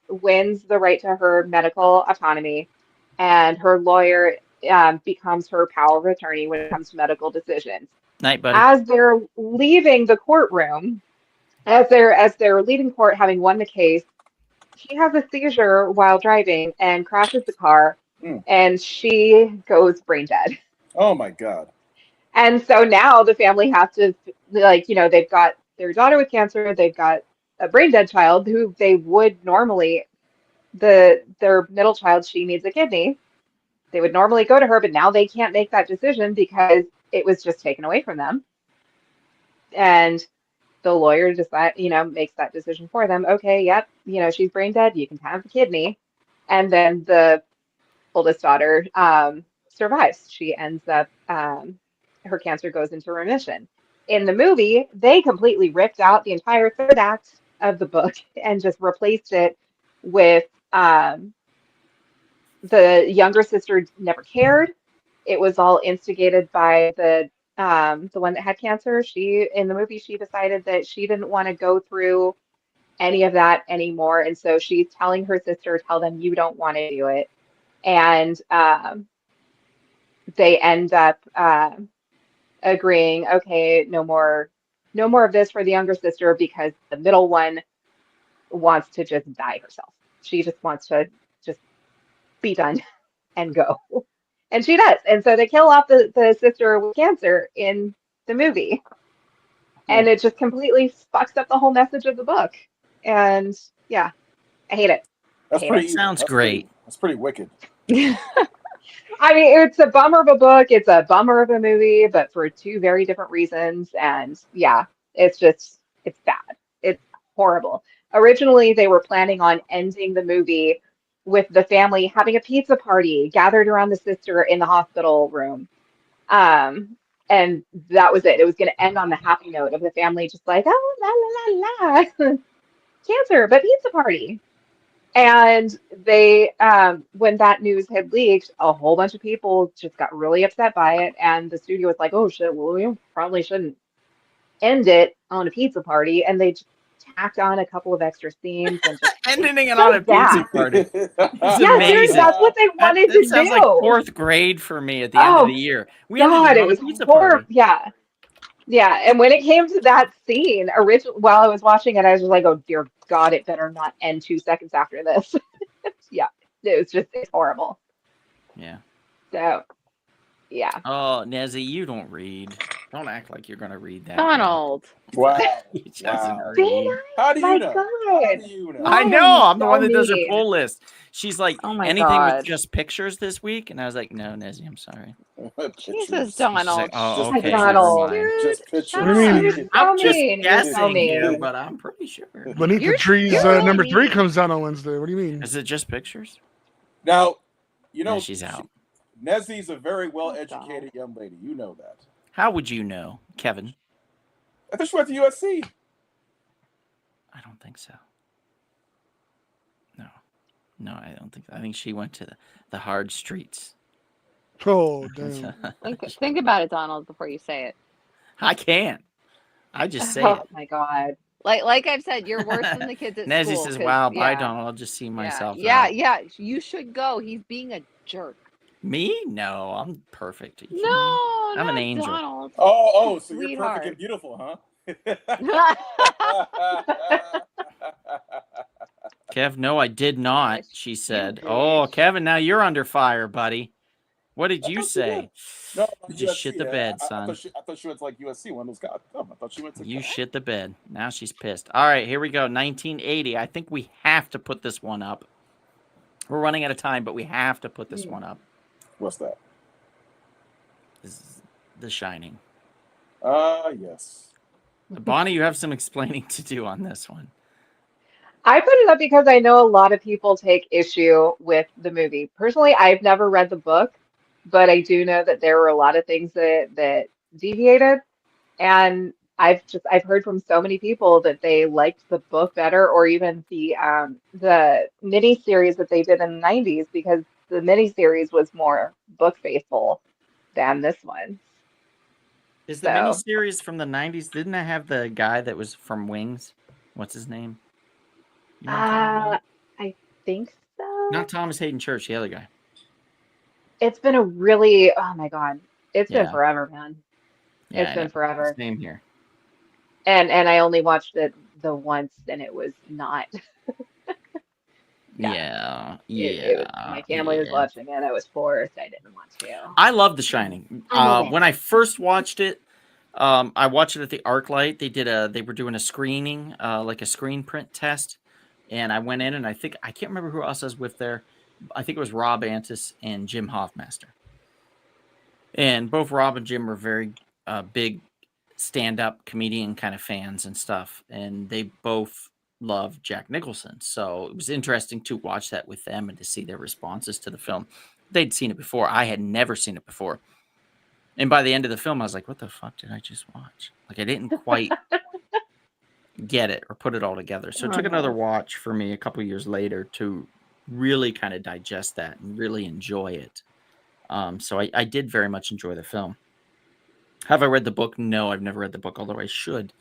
wins the right to her medical autonomy, and her lawyer becomes her power of attorney when it comes to medical decisions. Night, buddy. As they're leaving the courtroom, as they're leaving court, having won the case, she has a seizure while driving and crashes the car, Mm. and she goes brain dead. Oh my God. And so now the family has to, like, they've got their daughter with cancer, they've got a brain dead child who they would normally, their middle child, she needs a kidney. They would normally go to her, but now they can't make that decision because it was just taken away from them. And the lawyer makes that decision for them. Okay, yep, she's brain dead, you can have the kidney. And then the oldest daughter survives. She ends up, her cancer goes into remission. In the movie, they completely ripped out the entire third act of the book and just replaced it with the younger sister never cared. It was all instigated by the one that had cancer. In the movie, she decided that she didn't want to go through any of that anymore, and so she's telling her sister, "Tell them you don't want to do it." And they end up agreeing, okay, no more of this for the younger sister because the middle one wants to just die herself. She just wants to just be done and go. And she does. And so they kill off the sister with cancer in the movie. And it just completely fucks up the whole message of the book. And yeah, I hate it. That's hate pretty it. evil. Sounds That's great. That's pretty wicked. I mean, it's a bummer of a book, it's a bummer of a movie, but for two very different reasons. And yeah, it's bad. It's horrible. Originally, they were planning on ending the movie with the family having a pizza party gathered around the sister in the hospital room. Um, and that was it. It was going to end on the happy note of the family just like, oh, la, la, la, la. Cancer, but pizza party. And they, when that news had leaked, a whole bunch of people just got really upset by it. And the studio was like, oh shit, well, we probably shouldn't end it on a pizza party. And they just tacked on a couple of extra scenes and just, Ending it so on a pizza bad. party. It's Yeah, seriously, amazing. that's what they wanted That to sounds like do. fourth grade for me at the end of the Oh, year. We ended God, it it on a was pizza horrible. party. Yeah. Yeah. And when it came to that scene, while I was watching it, I was just like, oh, dear God, it better not end 2 seconds after this. Yeah. It's horrible. Yeah. So, Yeah. Oh, Nezzy, you don't read. Don't act like you're gonna read that. Donald. Wow. He doesn't Wow. read. How do you My know? God. How do you know? Why I are know. you I'm the so one that does her mean? pull list. She's like, Oh my anything with God. just pictures this week, and I was like, no, Nezzy, I'm sorry. Jesus, Pictures. She's like, Donald. oh, Just okay, pictures. never Donald. mind. Just Dude, pictures. shut What do you up. mean? You're so I'm just mean. You're so guessing here, mean. but I'm pretty sure. Beneath the You're- Trees, you're really number 3 mean. comes out on Wednesday. What do you mean? Is it just pictures? Now, you know, No, she's out. Nezzy's a very Oh, well-educated young lady. You know that. How would you know, Kevin? I thought she went to USC. I don't think so. No, I don't think. I think she went to the hard streets. Oh, damn. Think about it, Donald, before you say it. I can't. I just say Oh it. my God. Like I've said, you're worse than the kids at Nezzy school. says, 'cause, "Wow, bye, yeah, Donald. I'll just see myself yeah, out." yeah. You should go. He's being a jerk. Me? No, I'm perfect. Are you kidding me? No, I'm an not angel. Donald. Oh, so you're Sweetheart. perfect and beautiful, huh? Kev, no, I did not. Yes, She you said, did. "Oh, Kevin, now you're under fire, buddy. What did you say?" No, You just shit the bed, I son. thought she went to like USC. One of those guys. I thought she went to. You shit the bed. Now she's pissed. All right, here we go. 1980. I think we have to put this one up. We're running out of time, but we have to put this one up. What's that? This is The Shining. Yes. Bonnie, you have some explaining to do on this one. I put it up because I know a lot of people take issue with the movie. Personally, I've never read the book, but I do know that there were a lot of things that deviated. And I've heard from so many people that they liked the book better, or even the mini series that they did in the 90s, because the mini series was more book faithful than this one. Is the So miniseries from the 90s? Didn't I have the guy that was from Wings? What's his name? You know what I'm talking about? I think so. Not Thomas Hayden Church, the other guy. It's been a really, oh my God, it's been Yeah. forever, man. Yeah, It's I been know. forever. Same here. And I only watched it the once, and it was not. Yeah. My family was watching it. I was forced. I didn't want to. I love The Shining. I know When I first watched it, I watched it at the ArcLight. They were doing a screening, like a screen print test, and I went in, and I can't remember who else I was with there. I think it was Rob Antis and Jim Hoffmaster, and both Rob and Jim were very big stand-up comedian kind of fans and stuff, and they both love Jack Nicholson. So it was interesting to watch that with them and to see their responses to the film. They'd seen it before. I had never seen it before. And by the end of the film, I was like, what the fuck did I just watch? Like, I didn't quite get it or put it all together. So it took another watch for me a couple years later to really kind of digest that and really enjoy it. So I did very much enjoy the film. Have I read the book? No, I've never read the book, although I should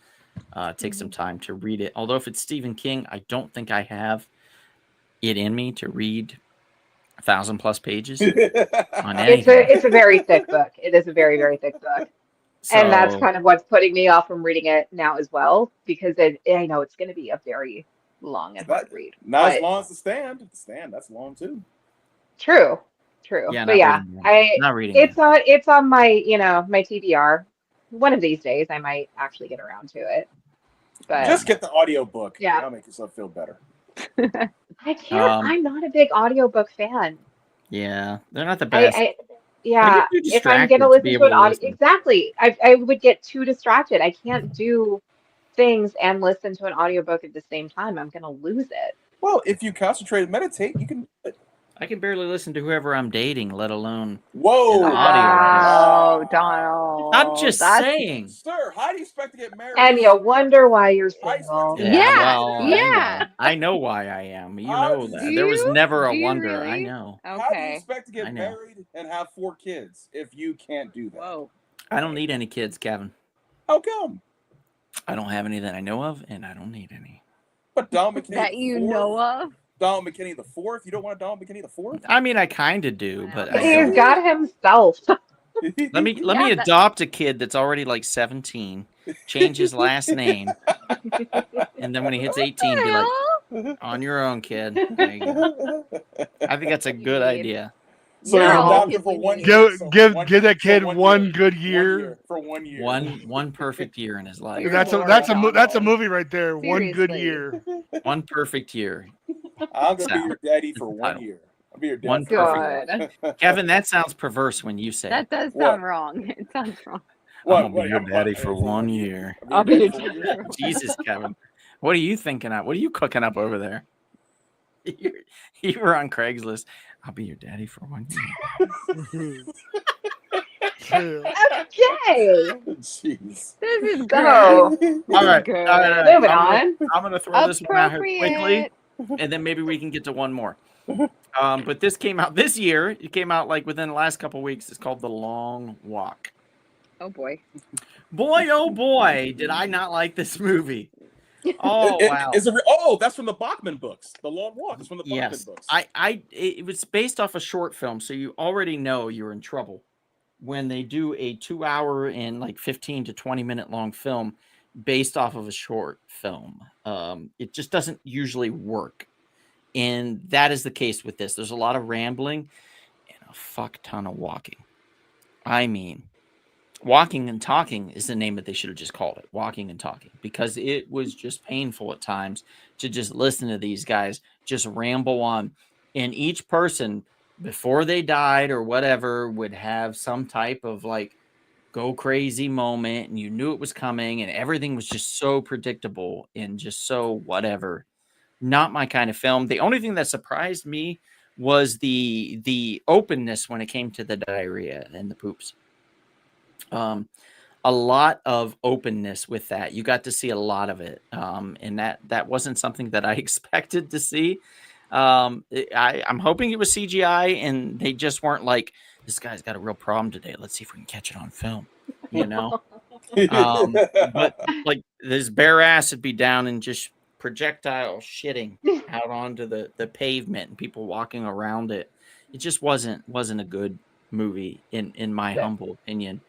take some time to read it. Although if it's Stephen King, I don't think I have it in me to read 1,000+ pages on anything. It's a very thick book. It is a very, very thick book. And that's So, kind of what's putting me off from reading it now as well, because I know it's going to be a very long and hard read. Not as But long as The Stand. The Stand, that's long too. true. yeah, But yeah, not reading it's on my, my TBR. One of these days I might actually get around to it. But Just get the audiobook. Yeah. That'll make yourself feel better. I can't. I'm not a big audiobook fan. Yeah, they're not the best. Yeah, too if I'm distracted gonna to listen be to able an to audio, listen. exactly. I would get too distracted. I can't do things and listen to an audiobook at the same time. I'm gonna lose it. Well, if you concentrate and meditate, you can. I can barely listen to whoever I'm dating, let alone. Whoa! An audio. Wow, Donald. I'm just saying. Sir, how do you expect to get married? And you wonder why you're I single. expect- Yeah, Well, yeah. I know why I am. You How know do that. you? There was never a Do you wonder. I really? know. How do you Okay. expect to I get know. married and have 4 kids if you can't do that? Whoa. I don't need any kids, Kevin. How come? I don't have any that I know of, and I don't need any. But Donald McKinney That the you fourth? know of? Donald McKinney the 4th? You don't want a Donald McKinney the 4th? I mean, I kind of do, but I He's don't. got himself. Let me Yeah, adopt a kid that's already like 17, change his last name, and then when he hits 18, be like, on your own, kid. There you go. I think that's a good idea. So you're a all doctor kids for need 1 to year. Give So give one- give that so kid 1 one year. good 1 year. for 1 year. One perfect year in his life. You're bored, That's a Donald. movie right there. One good Seriously. year. One perfect year. I'm gonna be Sal. your daddy It's for the 1 title. year. I'll be your dad. One for 1 perfect. God. Kevin, that sounds perverse when you say That it. does What? sound wrong. It sounds wrong. I'm gonna be your daddy for what, 1 1 year. I'll be your daddy for 1 daddy year. for Jesus, Kevin. What are you thinking of? What are you cooking up over there? You were on Craigslist. I'll be your daddy for 1 year. Okay. Jeez. This is So, great. All This right. is good. moving on. I'm gonna throw this one out here quickly, Appropriate. and then maybe we can get to one more. But this came out this year. It came out like within the last couple of weeks. It's called The Long Walk. Oh boy. Boy, oh boy, did I not like this movie. Oh wow. That's from the Bachman books. The Long Walk is from the Bachman Yes. books. It was based off a short film, so you already know you're in trouble when they do a 2 hour and like 15 to 20 minute long film based off of a short film. It just doesn't usually work. And that is the case with this. There's a lot of rambling and a fuck ton of walking. I mean, walking and talking is the name that they should have just called it. Walking and talking, because it was just painful at times to just listen to these guys just ramble on. And each person, before they died or whatever, would have some type of like go crazy moment, and you knew it was coming, and everything was just so predictable and just so whatever. Not my kind of film. The only thing that surprised me was the openness when it came to the diarrhea and the poops. A lot of openness with that. You got to see a lot of it, and that wasn't something that I expected to see. I'm hoping it was CGI, and they just weren't like, this guy's got a real problem today. Let's see if we can catch it on film. You know, but like this bare ass would be down and just projectile shitting out onto the pavement and people walking around it. It just wasn't a good movie in my humble opinion.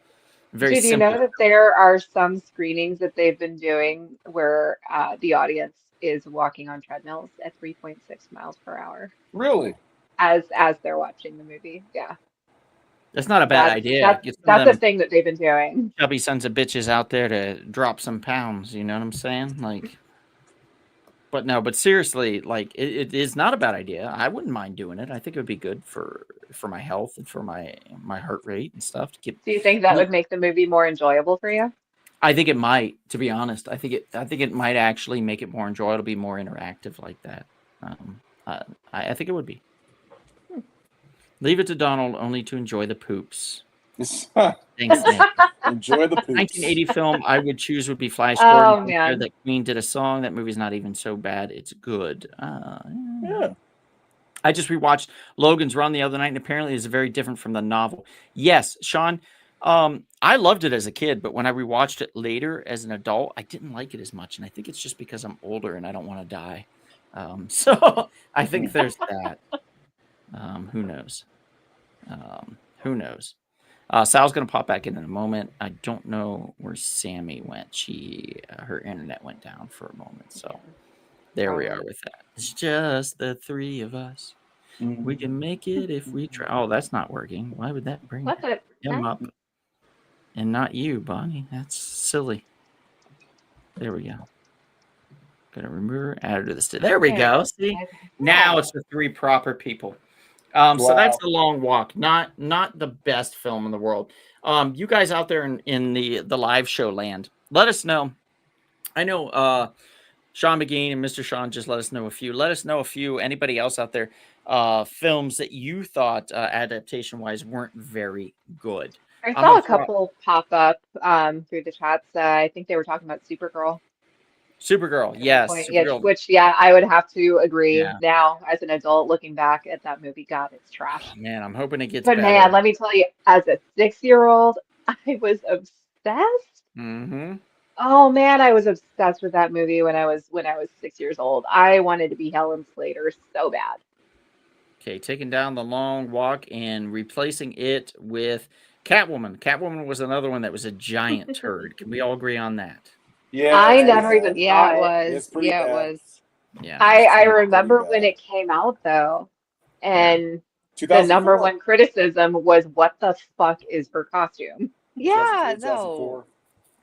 Very Did you know simple. that there are some screenings that they've been doing where the audience is walking on treadmills at 3.6 miles per hour Really? as they're watching the movie? Yeah, That's not a bad idea. Get some that's of a them thing that they've been doing. chubby sons of bitches out there to drop some pounds. You know what I'm saying? Like, but seriously, like it is not a bad idea. I wouldn't mind doing it. I think it would be good for my health and for my heart rate and stuff to keep. Do you think that would make the movie more enjoyable for you? I think it might, to be honest. I think it might actually make it more enjoyable, be more interactive like that. I think it would be. Leave it to Donald only to enjoy the poops. Thanks, Nick. Enjoy the poops. 1980 film I would choose would be Flash Oh, Gordon. man. That Queen did a song. That movie's not even so bad. It's good. Yeah. I just rewatched Logan's Run the other night, and apparently it's very different from the novel. Yes, Sean, I loved it as a kid, but when I rewatched it later as an adult, I didn't like it as much, and I think it's just because I'm older and I don't want to die. So I think there's that. Who knows? Who knows? Sal's going to pop back in a moment. I don't know where Sammy went. Her internet went down for a moment, so there we are with that. It's just the three of us. We can make it if we try. Oh, that's not working. Why would that bring What's it? him up and not you, Bonnie? That's silly. There we go. Gonna remove her, add her to the list. There we go. See, now it's the three proper people. So that's The Long Walk. Not the best film in the world. You guys out there in the live show land, let us know. I know Sean McGee and Mr. Sean just let us know a few. Let us know a few. Anybody else out there, films that you thought adaptation wise weren't very good. I saw a couple pop up through the chats. I think they were talking about Supergirl. Supergirl, yes. Supergirl. Which, I would have to agree Yeah. now as an adult looking back at that movie. God, it's trash. Oh, man, I'm hoping it gets But better. man, let me tell you, as a 6-year-old, I was obsessed. Mm-hmm. Oh man, I was obsessed with that movie when I was 6 years old. I wanted to be Helen Slater so bad. Okay, taking down The Long Walk and replacing it with Catwoman. Catwoman was another one that was a giant turd. Can we all agree on that? Yeah. I never even Yeah, saw it it. was. It's pretty Yeah, it bad. was. Yeah. I it's remember pretty when bad. it came out though, and the number 2004. one criticism was, what the fuck is her costume? Yeah, 2004. no.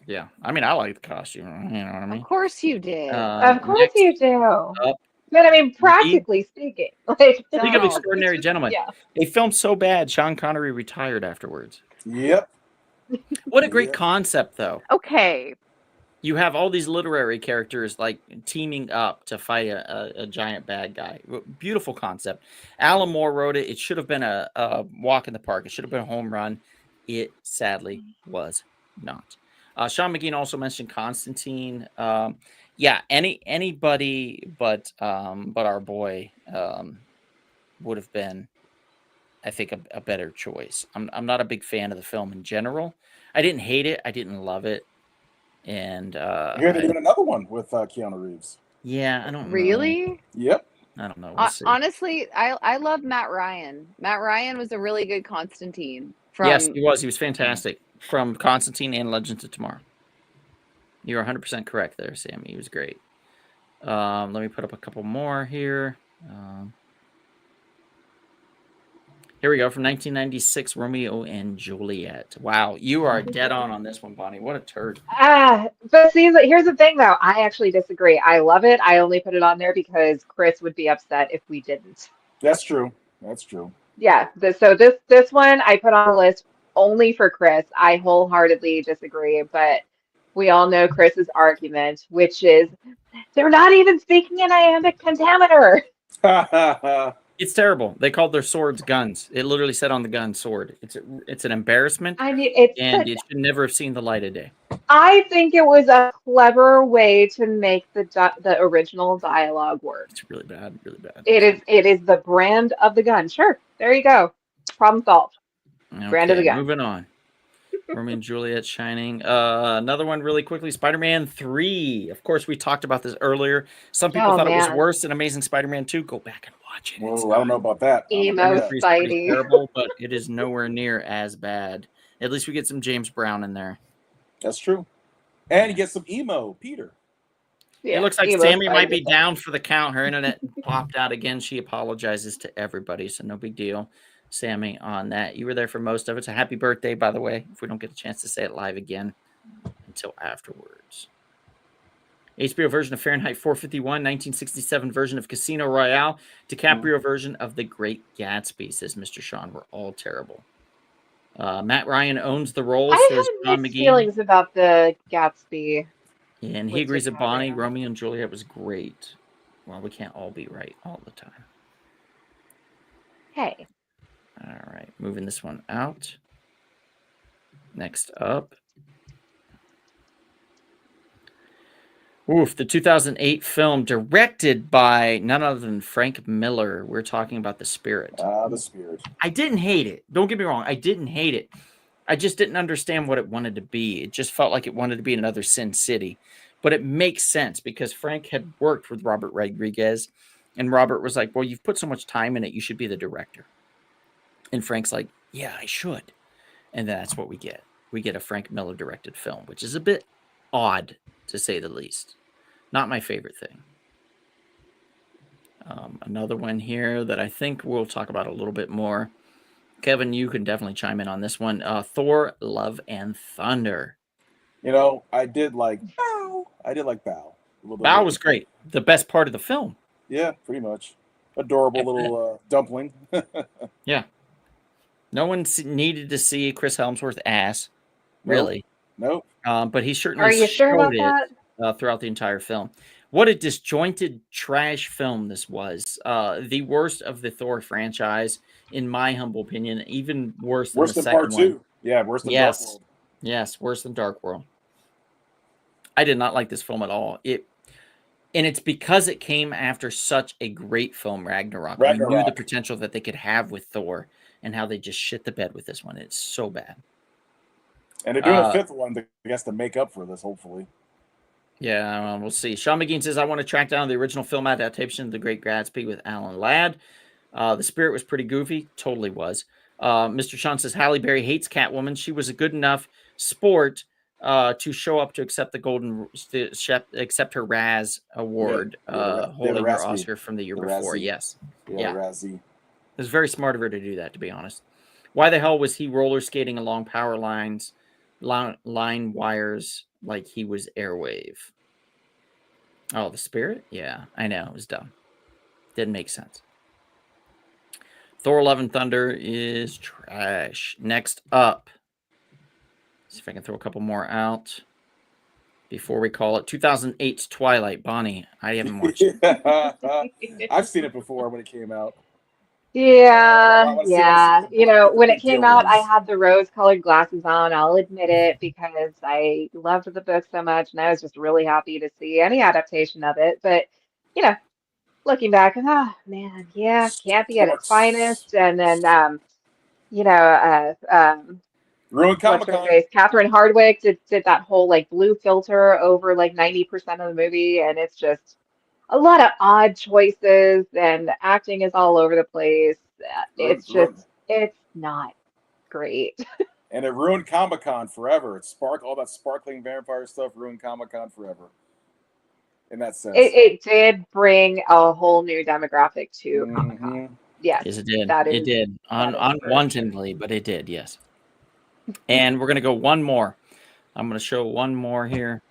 Yeah, I mean, I like the costume. You know what I Of mean? course you did. Of course Next you do. up, But I mean, the practically speaking, like, League of Donald. Extraordinary Gentlemen. yeah. A film so bad, Sean Connery retired afterwards. Yep. What a great Yep. concept, though. Okay. You have all these literary characters like teaming up to fight a giant bad guy. Beautiful concept. Alan Moore wrote it. It should have been a walk in the park. It should have been a home run. It sadly was not. Sean McGean also mentioned Constantine. Yeah, anybody but our boy would have been, I think, a better choice. I'm not a big fan of the film in general. I didn't hate it. I didn't love it. And I hear they're doing another one with Keanu Reeves. yeah, I don't know. Really? Yep. I don't know. We'll see. Honestly, I love Matt Ryan. Matt Ryan was a really good Constantine. Yes, he was. He was fantastic from Constantine and Legends of Tomorrow. You're 100% correct there, Sammy. He was great. Let me put up a couple more here. Here we go, from 1996, Romeo and Juliet. Wow, you are dead on this one, Bonnie. What a turd. But see, here's the thing, though. I actually disagree. I love it. I only put it on there because Chris would be upset if we didn't. That's true. That's true. Yeah. So this one I put on the list only for Chris. I wholeheartedly disagree, but we all know Chris's argument, which is they're not even speaking in iambic pentameter. It's terrible. They called their swords guns. It literally said on the gun sword. It's an embarrassment. I mean, it should never have seen the light of day. I think it was a clever way to make the original dialogue work. It's really bad, really bad. It is the brand of the gun. Sure, there you go. Problem solved. Okay, brand of the gun. Moving on. Romeo and Juliet, Shining. Another one really quickly, Spider-Man 3. Of course, we talked about this earlier. Some people thought it was worse than Amazing Spider-Man 2. Go back and watch it. Well, I don't know about that. Emo Spidey. Terrible, but it is nowhere near as bad. At least we get some James Brown in there. That's true. And you get some emo Peter. Yeah, it looks like Sammy might be down for the count. Her internet popped out again. She apologizes to everybody, so no big deal, Sammy, on that. You were there for most of it. So happy birthday, by the way, if we don't get a chance to say it live again until afterwards. HBO version of Fahrenheit 451, 1967 version of Casino Royale, DiCaprio version of The Great Gatsby, says Mr. Sean. We're all terrible. Matt Ryan owns the role. I says have mixed feelings about the Gatsby. And he agrees that Bonnie, Romeo and Juliet was great. Well, we can't all be right all the time. Hey. All right, moving this one out. Next up. Oof, the 2008 film directed by none other than Frank Miller. We're talking about The Spirit. The Spirit. I didn't hate it. Don't get me wrong. I didn't hate it. I just didn't understand what it wanted to be. It just felt like it wanted to be another Sin City. But it makes sense because Frank had worked with Robert Rodriguez. And Robert was like, well, you've put so much time in it. You should be the director. And Frank's like, yeah, I should. And that's what we get. We get a Frank Miller directed film, which is a bit odd, to say the least. Not my favorite thing. Another one here that I think we'll talk about a little bit more. Kevin, you can definitely chime in on this one. Thor, Love and Thunder. You know, I did like Bow. Bow was great. The best part of the film. Yeah, pretty much. Adorable little dumpling. Yeah. No one needed to see Chris Hemsworth's ass, really. Nope. But he certainly Are you sure about that? Throughout the entire film. What a disjointed trash film this was. The worst of the Thor franchise, in my humble opinion, even worse than the second part one. 2. Yeah, worse than Dark World. Yes, worse than Dark World. I did not like this film at all. And it's because it came after such a great film, Ragnarok. We knew the potential that they could have with Thor and how they just shit the bed with this one. It's so bad. And they're doing a fifth one, I guess, to make up for this, hopefully. Yeah, we'll see. Sean McGean says, I want to track down the original film adaptation of The Great Gatsby with Alan Ladd. The Spirit was pretty goofy. Totally was. Mr. Sean says, Halle Berry hates Catwoman. She was a good enough sport to show up to accept accept her Raz award, holding her Oscar from the year before. Razzie. Yes. Yeah. Razzie. was very smart of her to do that, to be honest. Why the hell was he roller skating along power lines, line wires like he was Airwave? Oh, the spirit? Yeah, I know. It was dumb. Didn't make sense. Thor Love and Thunder is trash. Next up, see if I can throw a couple more out before we call it 2008's Twilight. Bonnie, I haven't watched it. I've seen it before when it came out. Yeah, Wanna see yeah. what You what know, the when it big came deal out, I was. had the rose-colored glasses on. I'll admit it because I loved the book so much, and I was just really happy to see any adaptation of it. But, you know, looking back, oh man, yeah, campy at its Sparks. finest. And then, you know, Ruined what's Comic her Con. face? Catherine Hardwicke did that whole like blue filter over like 90% of the movie, and it's just a lot of odd choices, and the acting is all over the place. It's Ruined. just, it's not great. And it ruined Comic Con forever. It sparked all that sparkling vampire stuff, ruined Comic Con forever. In that sense. It did bring a whole new demographic to Comic-Con. Mm-hmm. Yes, Yes, it did. that It is did. that is for sure. Unwantedly, but it did, yes. And we're going to go one more. I'm going to show one more here.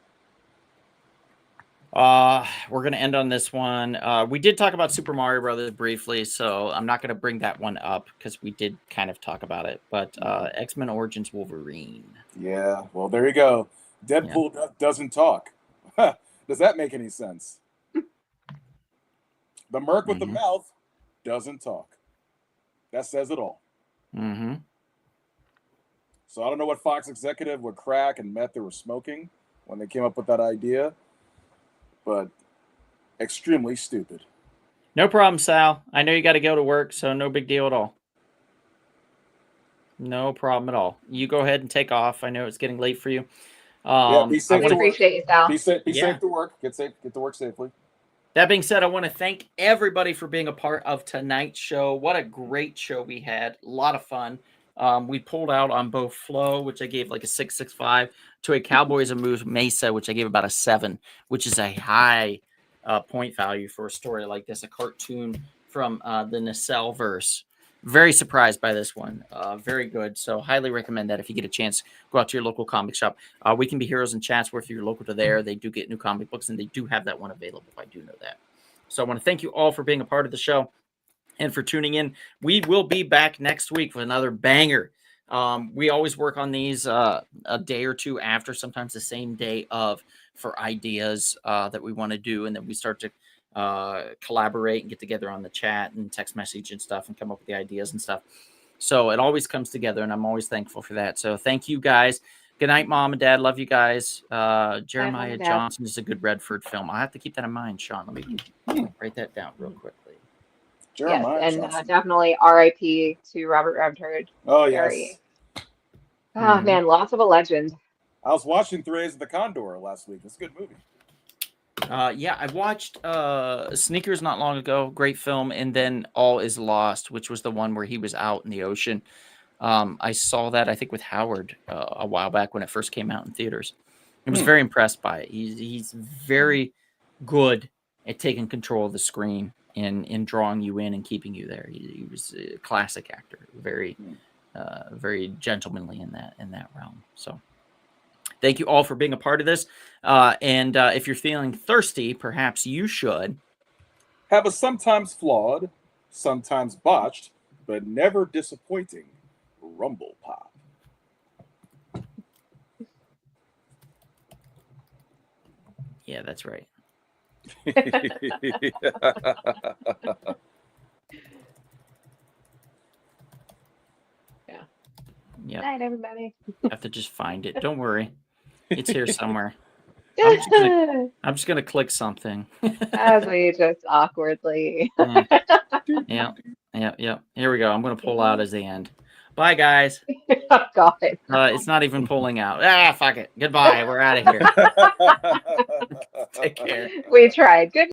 We're going to end on this one. We did talk about Super Mario Brothers briefly, so I'm not going to bring that one up because we did kind of talk about it. But X-Men Origins Wolverine. Yeah, well, there you go. Deadpool doesn't talk. Does that make any sense? The merc with the mouth doesn't talk. That says it all. Mm-hmm. So I don't know what Fox executive, what crack and meth they were smoking when they came up with that idea, but extremely stupid. No problem, Sal. I know you got to go to work, so no big deal at all. No problem at all. You go ahead and take off. I know it's getting late for you. Yeah, be safe to work. Appreciate you, Sal. Be safe to work. Get to work safely. That being said, I want to thank everybody for being a part of tonight's show. What a great show we had. A lot of fun. We pulled out on both Flow, which I gave like a 6.65, to a Cowboys and Moose Mesa, which I gave about a 7, which is a high point value for a story like this, a cartoon from the Nacelle verse. Very surprised by this one. Very good. So highly recommend that if you get a chance, go out to your local comic shop. We Can Be Heroes and Chatsworth, if you're local to there. They do get new comic books, and they do have that one available. I do know that. So I want to thank you all for being a part of the show and for tuning in. We will be back next week with another banger. We always work on these a day or two after, sometimes the same day of, for ideas that we want to do, and then we start to collaborate and get together on the chat and text message and stuff and come up with the ideas and stuff. So it always comes together, and I'm always thankful for that. So thank you guys. Good night, Mom and Dad. Love you guys. Jeremiah Johnson is a good Redford film. I'll have to keep that in mind, Sean. Let me write that down real quickly. Jeremiah yes, and Johnson. Definitely R.I.P. to Robert Redford. Oh, yes. Oh, man, lots of a legend. I was watching 3 Days of the Condor last week. It's a good movie. Yeah, I watched Sneakers not long ago. Great film. And then All Is Lost, which was the one where he was out in the ocean. I saw that, I think, with Howard a while back when it first came out in theaters. I was very impressed by it. He's very good at taking control of the screen and in drawing you in and keeping you there. He was a classic actor, very gentlemanly in that realm. So thank you all for being a part of this. And if you're feeling thirsty, perhaps you should have a sometimes flawed, sometimes botched, but never disappointing Rumble Pop. Yeah, that's right. Yeah. Good night, everybody. I have to just find it. Don't worry. It's here somewhere. I'm just gonna click something. As we just awkwardly. Yeah. Here we go. I'm gonna pull out as the end. Bye, guys. Oh, God. It's not even pulling out. Fuck it. Goodbye. We're out of here. Take care. We tried. Good.